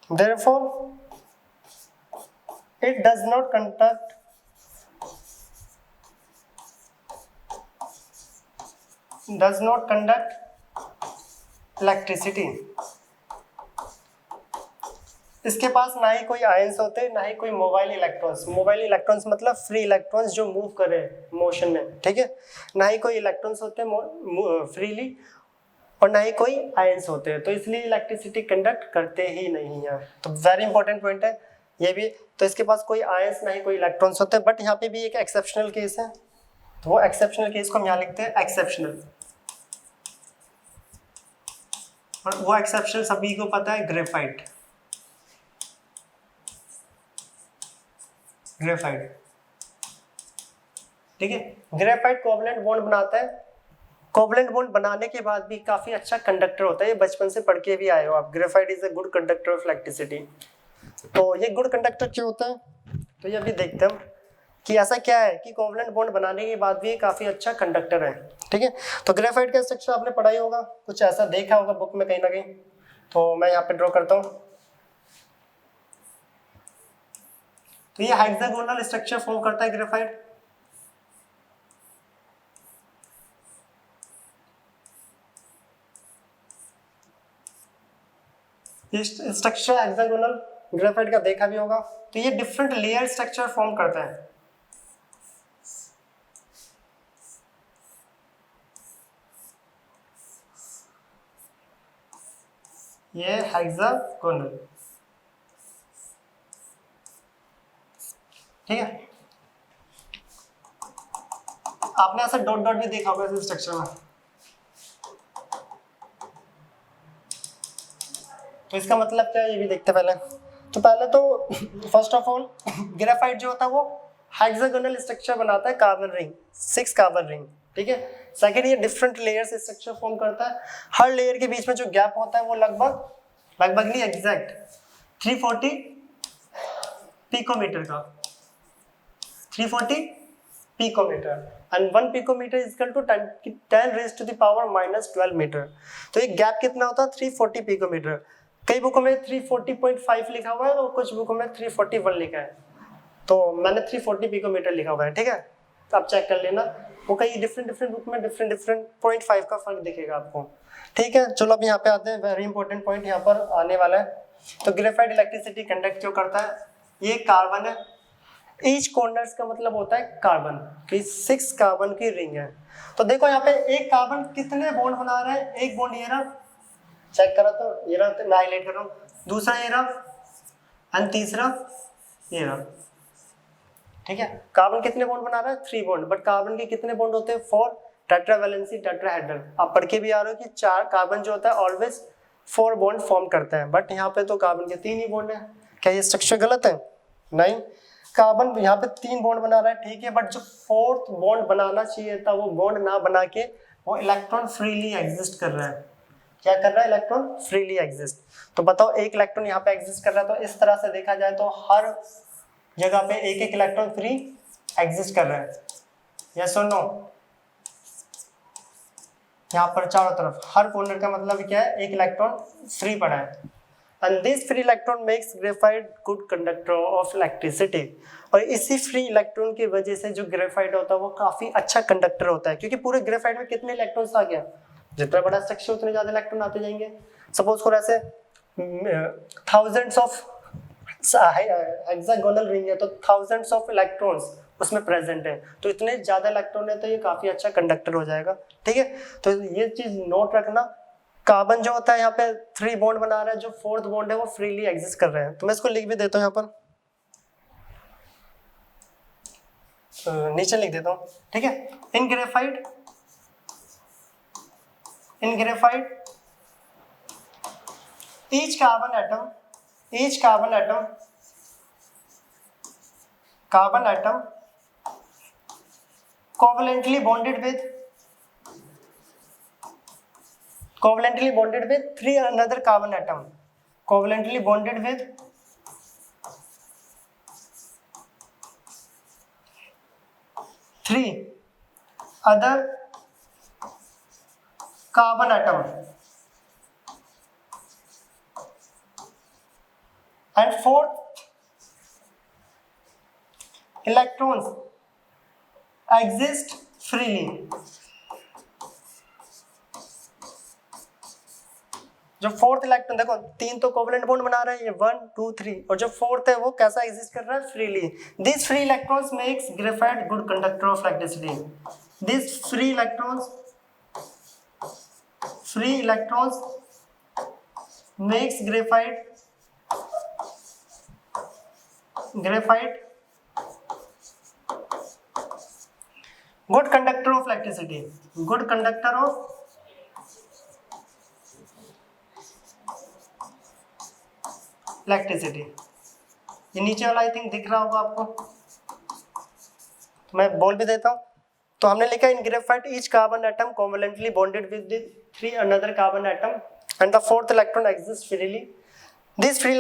Therefore, it does not conduct electricity. इसके पास ना ही कोई आयंस होते, ना ही कोई मोबाइल इलेक्ट्रॉन्स मतलब फ्री इलेक्ट्रॉन्स जो मूव करे मोशन में, ठीक है, ना ही कोई इलेक्ट्रॉन्स होते फ्रीली और ना ही कोई आयंस होते हैं, तो इसलिए इलेक्ट्रिसिटी कंडक्ट करते ही नहीं है। तो वेरी इंपॉर्टेंट पॉइंट है ये भी। तो इसके पास कोई आयंस ना ही कोई इलेक्ट्रॉन्स होते हैं, बट यहाँ पे भी एक एक्सेप्शनल केस है, तो वो एक्सेप्शनल केस को हम यहाँ लिखते हैं एक्सेप्शनल, और वो एक्सेप्शनल सभी को पता है, ग्रेफाइट। ठीक है, ग्रेफाइट कोवलेंट बॉन्ड बनाता है। कोवलेंट बॉन्ड बनाने के बाद भी काफी अच्छा कंडक्टर होता है, ये बचपन से पढ़ के भी आए हो आप, graphite is a good conductor of electricity. तो ये गुड कंडक्टर क्यों होता है, तो ये अभी देखते हैं कि ऐसा क्या है कि कोवलेंट बॉन्ड बनाने के बाद भी काफी अच्छा कंडक्टर है। ठीक है, तो ग्रेफाइट का स्ट्रक्चर आपने पढ़ा ही होगा, कुछ ऐसा देखा होगा बुक में कहीं ना कहीं, तो मैं यहाँ पे ड्रॉ करता हूँ। तो ये हेक्सागोनल स्ट्रक्चर फॉर्म करता है ग्रेफाइट। ये स्ट्रक्चर हेक्सागोनल ग्रेफाइट का देखा भी होगा। तो ये डिफरेंट लेयर स्ट्रक्चर फॉर्म करता है। ये हेक्सागोनल, ठीक है। आपने ऐसा डॉट डॉट भी देखा होगा इस स्ट्रक्चर में। तो इसका मतलब क्या है ये भी देखते पहले। तो पहले तो फर्स्ट ऑफ ऑल ग्रेफाइट जो होता है वो हेक्सागोनल स्ट्रक्चर बनाता है, कार्बन रिंग, 6 कार्बन रिंग, ठीक है। सेकंड, ये डिफरेंट लेयर्स स्ट्रक्चर फॉर्म करता है। हर लेयर के बीच में जो गैप होता है वो लगभग नहीं, एग्जैक्ट 340 पिकोमीटर का, 340 picometer, and 1 picometer is equal to 10 raise to the power -12 metre. तो ये गैप कितना होता है, 340 पिकोमीटर। कई बुकों में 340.5 लिखा हुआ है और कुछ बुकों में 341 लिखा है, तो मैंने 340 पिकोमीटर लिखा हुआ है, ठीक है। तो आप चेक कर लेना, वो कई डिफरेंट बुक में डिफरेंट 0.5 का फर्क दिखेगा आपको, ठीक है। चलो अब यहाँ पे आते हैं, वेरी इंपॉर्टेंट पॉइंट यहाँ पर आने वाला है। तो ग्रेफाइट इलेक्ट्रिसिटी कंडक्ट क्यों करता है, ये कार्बन है, ईच कॉर्नर्स का मतलब होता है कार्बन की 6 कार्बन की रिंग है। तो देखो यहाँ पे एक कार्बन कितने बॉन्ड बना रहा है, एक बॉन्ड ये रहा, चेक करो तो ये रहा, तो मैं हाईलाइट कर रहा हूँ, दूसरा ये रहा, एंड तीसरा ये रहा, ठीक है। कार्बन कितने बॉन्ड बना रहा है, 3 बॉन्ड, बट कार्बन के कितने बॉन्ड होते हैं, 4, टेट्रावैलेंसी टेट्राहेड्रल। आप पढ़ के भी आ रहे हो कि 4 कार्बन जो होता है ऑलवेज 4 बॉन्ड फॉर्म करता है, बट यहाँ पे तो कार्बन के 3 ही बॉन्ड है। क्या ये स्ट्रक्चर गलत है, नहीं। कार्बन यहाँ पे 3 बॉन्ड बना रहा है, ठीक है, बट जो 4th बॉन्ड बनाना चाहिए था वो बॉन्ड ना बना के वो इलेक्ट्रॉन फ्रीली एग्जिस्ट कर रहा है। क्या कर रहा है, इलेक्ट्रॉन फ्रीली एग्जिस्ट। तो बताओ एक इलेक्ट्रॉन यहाँ पे एग्जिस्ट कर रहा है, तो इस तरह से देखा जाए तो हर जगह पे एक एक इलेक्ट्रॉन फ्री एग्जिस्ट कर रहा है, यस और नो। यहाँ पर चारों तरफ हर कॉर्नर का मतलब क्या है, एक इलेक्ट्रॉन फ्री पड़ा है, and this free electron makes graphite good conductor of electricity. और इसी फ्री इलेक्ट्रॉन की वजह से जो ग्रेफाइट होता है वो काफी अच्छा कंडक्टर होता है, क्योंकि पूरे ग्रेफाइट में कितने इलेक्ट्रॉन्स आ गया, जितना बड़ा स्ट्रक्चर उतने ज्यादा इलेक्ट्रॉन आते जाएंगे। सपोज करो ऐसे थाउजेंड्स ऑफ हेक्सागोनल रिंग है, तो थाउजेंड्स ऑफ इलेक्ट्रॉन्स उसमें प्रेजेंट है, तो इतने ज्यादा इलेक्ट्रॉन है तो ये काफी अच्छा कंडक्टर हो जाएगा, ठीक है। तो ये चीज नोट रखना, कार्बन जो होता है यहाँ पे 3 बॉन्ड बना रहा है, जो 4th बॉन्ड है वो फ्रीली एग्जिस्ट कर रहे हैं। तो मैं इसको लिख भी देता हूँ यहाँ पर, नीचे लिख देता हूँ, ठीक है। इन graphite each carbon atom carbon atom covalently bonded with three another carbon atom, covalently bonded with three other carbon atom and fourth electrons exist freely. जो फोर्थ इलेक्ट्रॉन, देखो तीन तो कोवेलेंट बॉन्ड बना रहे हैं, ये 1 2 3, और जो फोर्थ है वो कैसा एग्जिस्ट कर रहा है, freely. This free electrons makes graphite good conductor of electricity. This free electrons makes graphite good conductor of electricity, good conductor of electricity. ये नीचे वाला आई थिंक दिख रहा होगा आपको, तो मैं बोल भी देता हूँ. तो हमने लिखा in graphite each carbon atom covalently bonded with three another carbon atom and the fourth electron exist freely. These free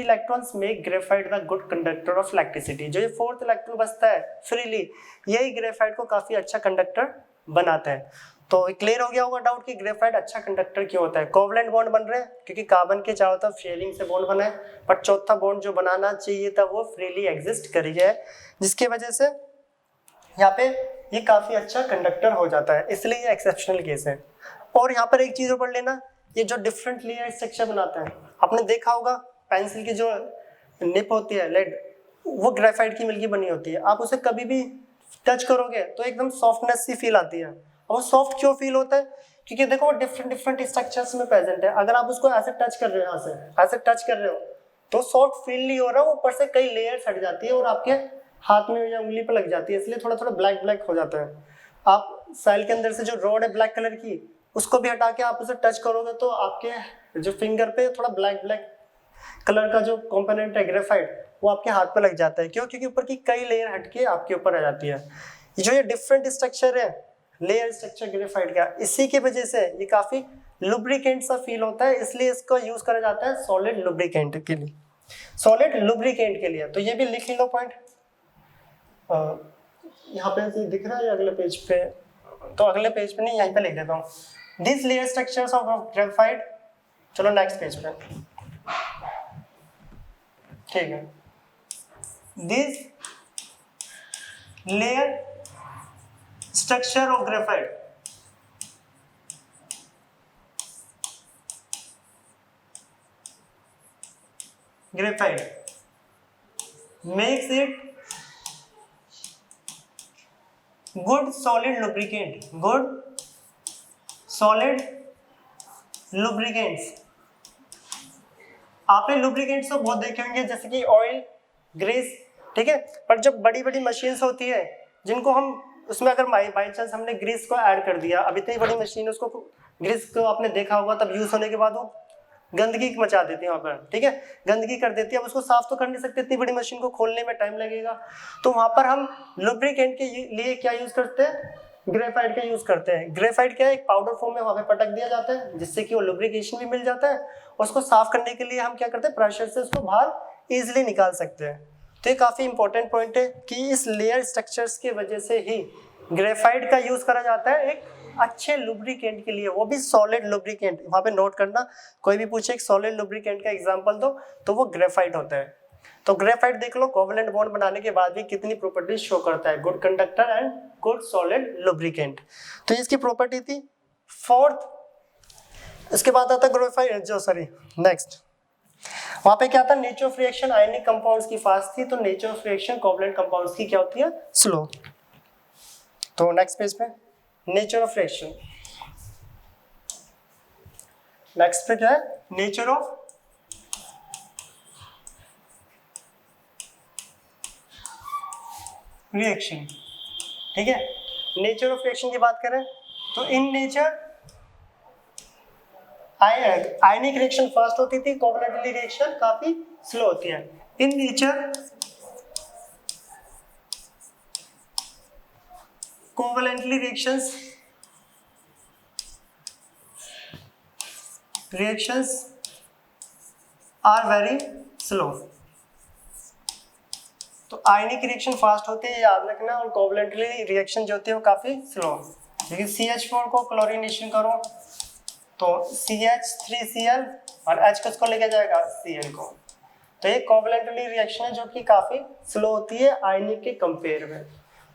electrons make graphite the good conductor of electricity. जो ये फोर्थ इलेक्ट्रॉन बचता है फ्रीली, यही graphite को काफी अच्छा conductor बनाता है. तो क्लियर हो गया होगा डाउट कि ग्रेफाइट अच्छा कंडक्टर क्यों होता है. कोवलेंट बॉन्ड बन रहे हैं क्योंकि कार्बन के चारों तरफ शेयरिंग से बॉन्ड बना है, बट चौथा बॉन्ड जो बनाना चाहिए था वो फ्रीली एग्जिस्ट कर गया है, जिसकी वजह से यहाँ पे ये काफी अच्छा कंडक्टर हो जाता है, इसलिए ये एक्सेप्शनल केस है. और यहाँ पर एक चीज पढ़ लेना, ये जो डिफरेंट लेयर स्ट्रक्चर बनाता है, आपने देखा होगा पेंसिल की जो निप होती है लेड, वो ग्रेफाइट की मिलकर बनी होती है. आप उसे कभी भी टच करोगे तो एकदम सॉफ्टनेस सी फील आती है. और वो सॉफ्ट क्यों फील होता है, क्योंकि देखो वो डिफरेंट स्ट्रक्चर्स में प्रेजेंट है. अगर आप उसको ऐसे टच कर रहे हो, यहाँ से ऐसे टच कर रहे हो तो सॉफ्ट फील नहीं हो रहा, ऊपर से कई लेयर्स हट जाती है और आपके हाथ में या उंगली पर लग जाती है, इसलिए थोड़ा थोड़ा ब्लैक हो जाता है. आप सेल के अंदर से जो रॉड है ब्लैक कलर की, उसको भी हटा के आप उसे टच करोगे तो आपके जो फिंगर पे थोड़ा ब्लैक कलर का जो कंपोनेंट है ग्रेफाइट, वो आपके हाथ पे लग जाता है. क्यों? क्योंकि ऊपर की कई लेयर हटके आपके ऊपर आ जाती है. जो ये डिफरेंट स्ट्रक्चर है लेयर स्ट्रक्चर ग्रेफाइट का, इसी की वजह से ये काफी लुब्रिकेंट सा फील होता है, इसलिए इसको यूज करा जाता है सॉलिड लुब्रिकेंट के लिए, तो ये भी लिख लो पॉइंट. यहाँ पे दिख रहा है अगले पेज पे, तो अगले पेज पे नहीं, यहीं पे लिख देता हूँ. These layer structures of graphite, चलो नेक्स्ट पेज पे, ठीक है. This layer structure of graphite makes it good solid lubricants. आपने लुब्रिकेंट्स तो बहुत देखे होंगे, जैसे कि ऑयल, ग्रीस, ठीक है. पर जब बड़ी बड़ी मशीन्स होती है जिनको हम उसमें अगर बाई चांस हमने ग्रीस को ऐड कर दिया, अब इतनी बड़ी मशीन है, उसको ग्रीस को आपने देखा होगा, तब यूज होने के बाद वो गंदगी मचा देती है वहाँ पर, ठीक है, गंदगी कर देती है. अब उसको साफ तो कर नहीं सकते, इतनी बड़ी मशीन को खोलने में टाइम लगेगा, तो वहाँ पर हम लुब्रिकेंट के लिए क्या यूज करते हैं, ग्रेफाइट का यूज करते हैं. ग्रेफाइट क्या है, एक पाउडर फॉर्म में वहाँ पे पटक दिया जाता है, जिससे कि वो लुब्रिकेशन भी मिल जाता है. उसको साफ करने के लिए हम क्या करते हैं, प्रेशर से उसको बाहर इजिली निकाल सकते हैं. तो ये काफी इंपॉर्टेंट पॉइंट है कि इस लेयर स्ट्रक्चर्स की वजह से ही ग्रेफाइट का यूज करा जाता है एक अच्छे लुब्रिकेंट के लिए, वो भी सॉलिड लुब्रिकेंट. वहाँ पे नोट करना, कोई भी पूछे एक सॉलिड लुब्रिकेंट का एग्जांपल दो तो वो ग्रेफाइट होता है. तो ग्रेफाइट देख लो, कोवेलेंट बॉन्ड बनाने के बाद भी कितनी प्रॉपर्टीज शो करता है, good conductor and good solid lubricant. तो इसकी प्रॉपर्टी थी. फोर्थ, इसके बाद आता ग्रेफाइट नेक्स्ट, वहां पे क्या था, nature of reaction ionic compounds की फास्ट थी, तो nature of reaction covalent compounds की क्या होती है, स्लो. तो नेक्स्ट पेज पे नेचर ऑफ रिएक्शन, नेक्स्ट पे क्या है, नेचर ऑफ रिएक्शन. ठीक है, नेचर ऑफ रिएक्शन की बात करें तो in nature ionic reaction fast होती थी, कोवेलेंट रिएक्शन काफी स्लो होती है. In nature covalently reactions are very slow. तो आयनिक रिएक्शन फास्ट होते हैं, याद रखना, और कोवैलेंटली रिएक्शन जो होती है वो काफी स्लो। लेकिन CH4 को क्लोरीनेशन करो तो CH3Cl और H किसको लेके जाएगा, Cl को। तो ये कोवैलेंटली रिएक्शन है जो कि काफी स्लो होती है आयनिक के कंपेयर में।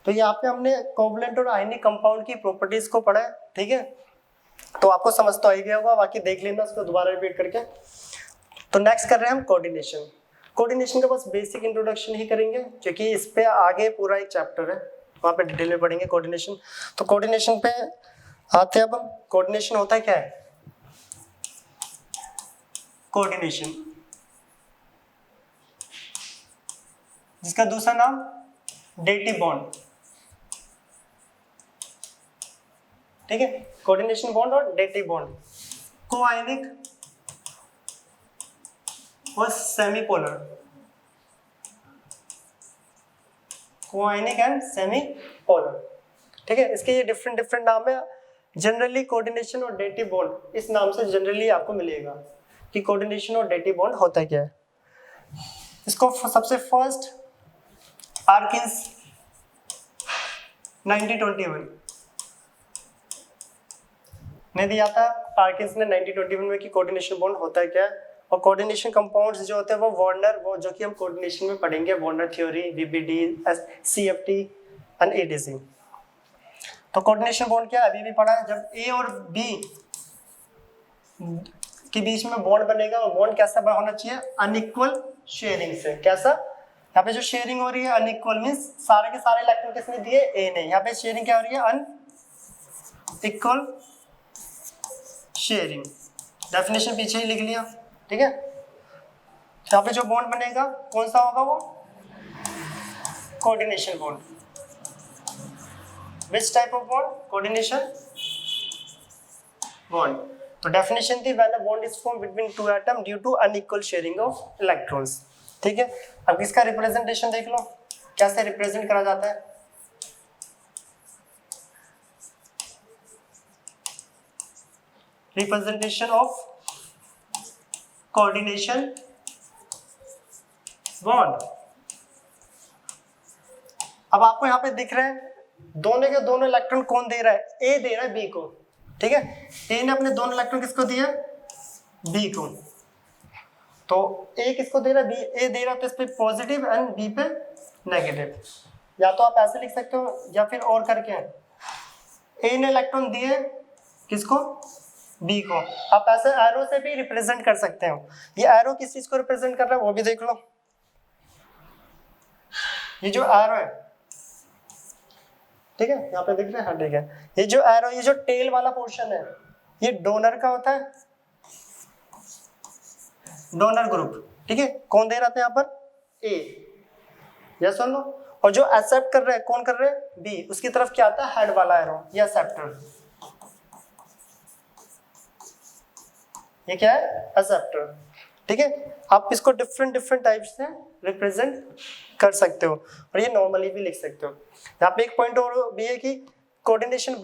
तो यहाँ पे हमने कोवैलेंट और आयनिक कंपाउंड की प्रॉपर्टीज को पढ़ा है, ठीक है। तो आपको समझ तो आ ही गया होगा, बाकी देख लेना उसको दोबारा रिपीट करके। तो नेक्स्ट कर रहे हैं हम कोऑर्डिनेशन। कोऑर्डिनेशन का बस बेसिक इंट्रोडक्शन ही करेंगे क्योंकि इस पे आगे पूरा एक चैप्टर है, वहाँ पे डिटेल में पढ़ेंगे कोऑर्डिनेशन। तो कोऑर्डिनेशन पे आते हैं अब हम। कोऑर्डिनेशन होता है क्या है? कोऑर्डिनेशन, जिसका दूसरा नाम डेटिव बॉन्ड, ठीक है। कोऑर्डिनेशन बॉन्ड और डेटिव बॉन्ड, कोआयनिक और सेमीपोलर, कोआयनिक एंड सेमीपोलर, ठीक है। इसके ये डिफरेंट नाम है। जनरली कोऑर्डिनेशन और डेटिव बॉन्ड इस नाम से जनरली आपको मिलेगा कि कोऑर्डिनेशन और डेटिव बॉन्ड होता है क्या है। इसको सबसे फर्स्ट आर्किंस 1921 ने दिया था। आर्किंस ने 1921 में कि कोऑर्डिनेशन बॉन्ड होता है क्या है। और कोऑर्डिनेशन कंपाउंड्स जो होते हैं वो वार्नर, वो जो कि हम कोऑर्डिनेशन में पढ़ेंगे, Warner theory, VBD, CFT and ATC। तो कोऑर्डिनेशन बॉन्ड क्या है, अभी भी पढ़ा है। जब A और B के बीच में बॉन्ड बनेगा, और बॉन्ड कैसा होना चाहिए, अनइक्वल शेयरिंग से। कैसा? यहाँ पे जो शेयरिंग हो रही है अनइक्वल मींस सारे के सारे इलेक्ट्रॉन किसने दिए, A ने। यहाँ पे शेयरिंग क्या हो रही है, अनइक्वल शेयरिंग। डेफिनेशन पीछे ही लिख लिया, ठीक है। यहाँ पे जो बॉन्ड बनेगा कौन सा होगा, वो coordination bond. Which type of bond, coordination bond. तो डेफिनेशन थी when a bond is formed between two atom due to unequal sharing of electrons, ठीक है। अब इसका रिप्रेजेंटेशन देख लो, कैसे रिप्रेजेंट करा जाता है। Representation of coordination bond. अब आपको यहाँ पे दिख रहे हैं दोनों के दोनों इलेक्ट्रॉन कौन दे रहा है, A दे रहा है B को, ठीक है। A ने अपने दोनों इलेक्ट्रॉन किसको दिया, B को। तो A किसको दे रहा है, B। A दे रहा है तो इस पे पॉजिटिव एंड B पे नेगेटिव। या तो आप ऐसे लिख सकते हो या फिर और करके, A ने इलेक्ट्रॉन दिए किसको, B को। आप ऐसे एरो से भी रिप्रेजेंट कर सकते हो। ये एरो किस चीज को रिप्रेजेंट कर रहा है वो भी देख लो। ये जो एरो है, ठीक है, यहाँ पे दिख रहा है, हाँ ठीक है। ये जो एरो, ये जो टेल वाला पोर्शन है, ये डोनर का होता है, डोनर ग्रुप, ठीक है। कौन दे रहा था यहाँ पर, A, यस और नो। और जो एक्सेप्ट कर रहे हैं, कौन कर रहे हैं, B। उसकी तरफ क्या आता है, हेड वाला एरो, ये एक्सेप्टर। ये क्या है, एक्सेप्टर, ठीक है। आप इसको डिफरेंट टाइप से रिप्रेजेंट कर सकते हो, और ये नॉर्मली भी लिख सकते हो। यहाँ पे एक पॉइंट और भी है कि कोऑर्डिनेशन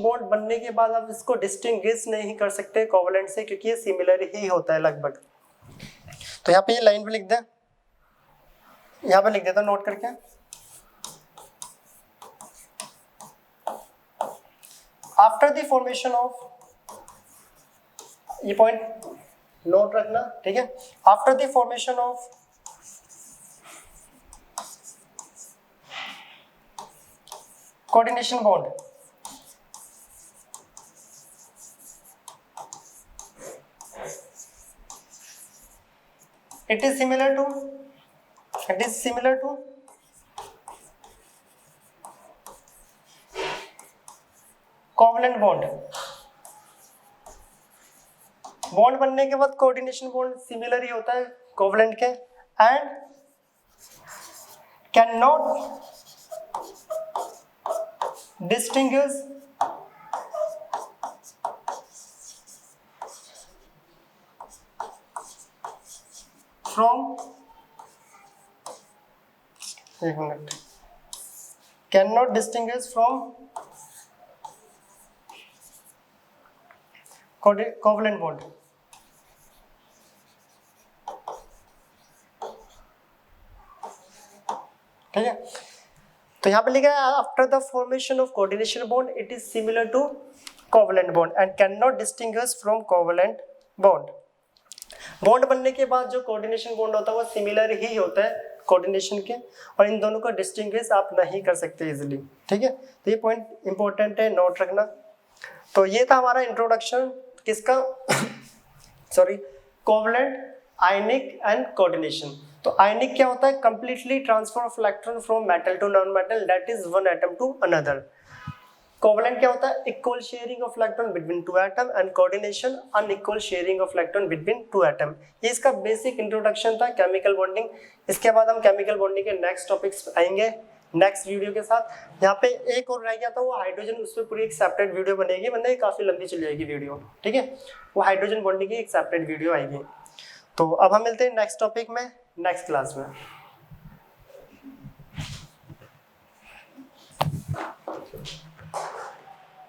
बॉन्ड बनने के बाद आप इसको डिस्टिंग्विश नहीं कर सकते कोवैलेंट से, क्योंकि ये सिमिलर ही होता है लगभग। तो यहाँ पे ये लाइन पे लिख दे, यहाँ पे लिख देता नोट करके। आफ्टर द फॉर्मेशन ऑफ, ये पॉइंट नोट रखना, ठीक है। After the formation of coordination bond, it is similar to covalent bond. Bond बनने के बाद कोऑर्डिनेशन बॉन्ड सिमिलर ही होता है कोवैलेंट के, and can not distinguish from, एक मिनट, can not distinguish from covalent bond. ठीक है, तो यहाँ पे लिखा है after the formation of coordination bond it is similar to covalent bond and can not distinguish from covalent bond. Bond बनने के बाद जो कोऑर्डिनेशन बॉन्ड होता है वो सिमिलर ही होता है कोऑर्डिनेशन के, और इन दोनों को डिस्टिंग्विश आप नहीं कर सकते इजीली। ठीक है, तो ये पॉइंट इंपॉर्टेंट है, नोट रखना। तो ये था हमारा इंट्रोडक्शन किसका sorry covalent, ionic and coordination. तो आयनिक क्या होता है? Completely transfer of electron from metal to non metal, that is one atom to another. Covalent क्या होता है? Equal sharing of electron between two atom, and coordination unequal sharing of electron between two atom. ये इसका basic introduction था chemical bonding. इसके बाद हम chemical bonding के नेक्स्ट टॉपिक्स आएंगे नेक्स्ट वीडियो के साथ। यहाँ पे एक और रह गया था वो हाइड्रोजन, उस पर पूरी एक सेपरेट वीडियो बनेगी, वरना ये काफी लंबी चली जाएगी वीडियो। ठीक है, वो हाइड्रोजन बॉन्डिंग की एक सेपरेट वीडियो आएगी। तो अब हम मिलते हैं नेक्स्ट टॉपिक में नेक्स्ट क्लास में।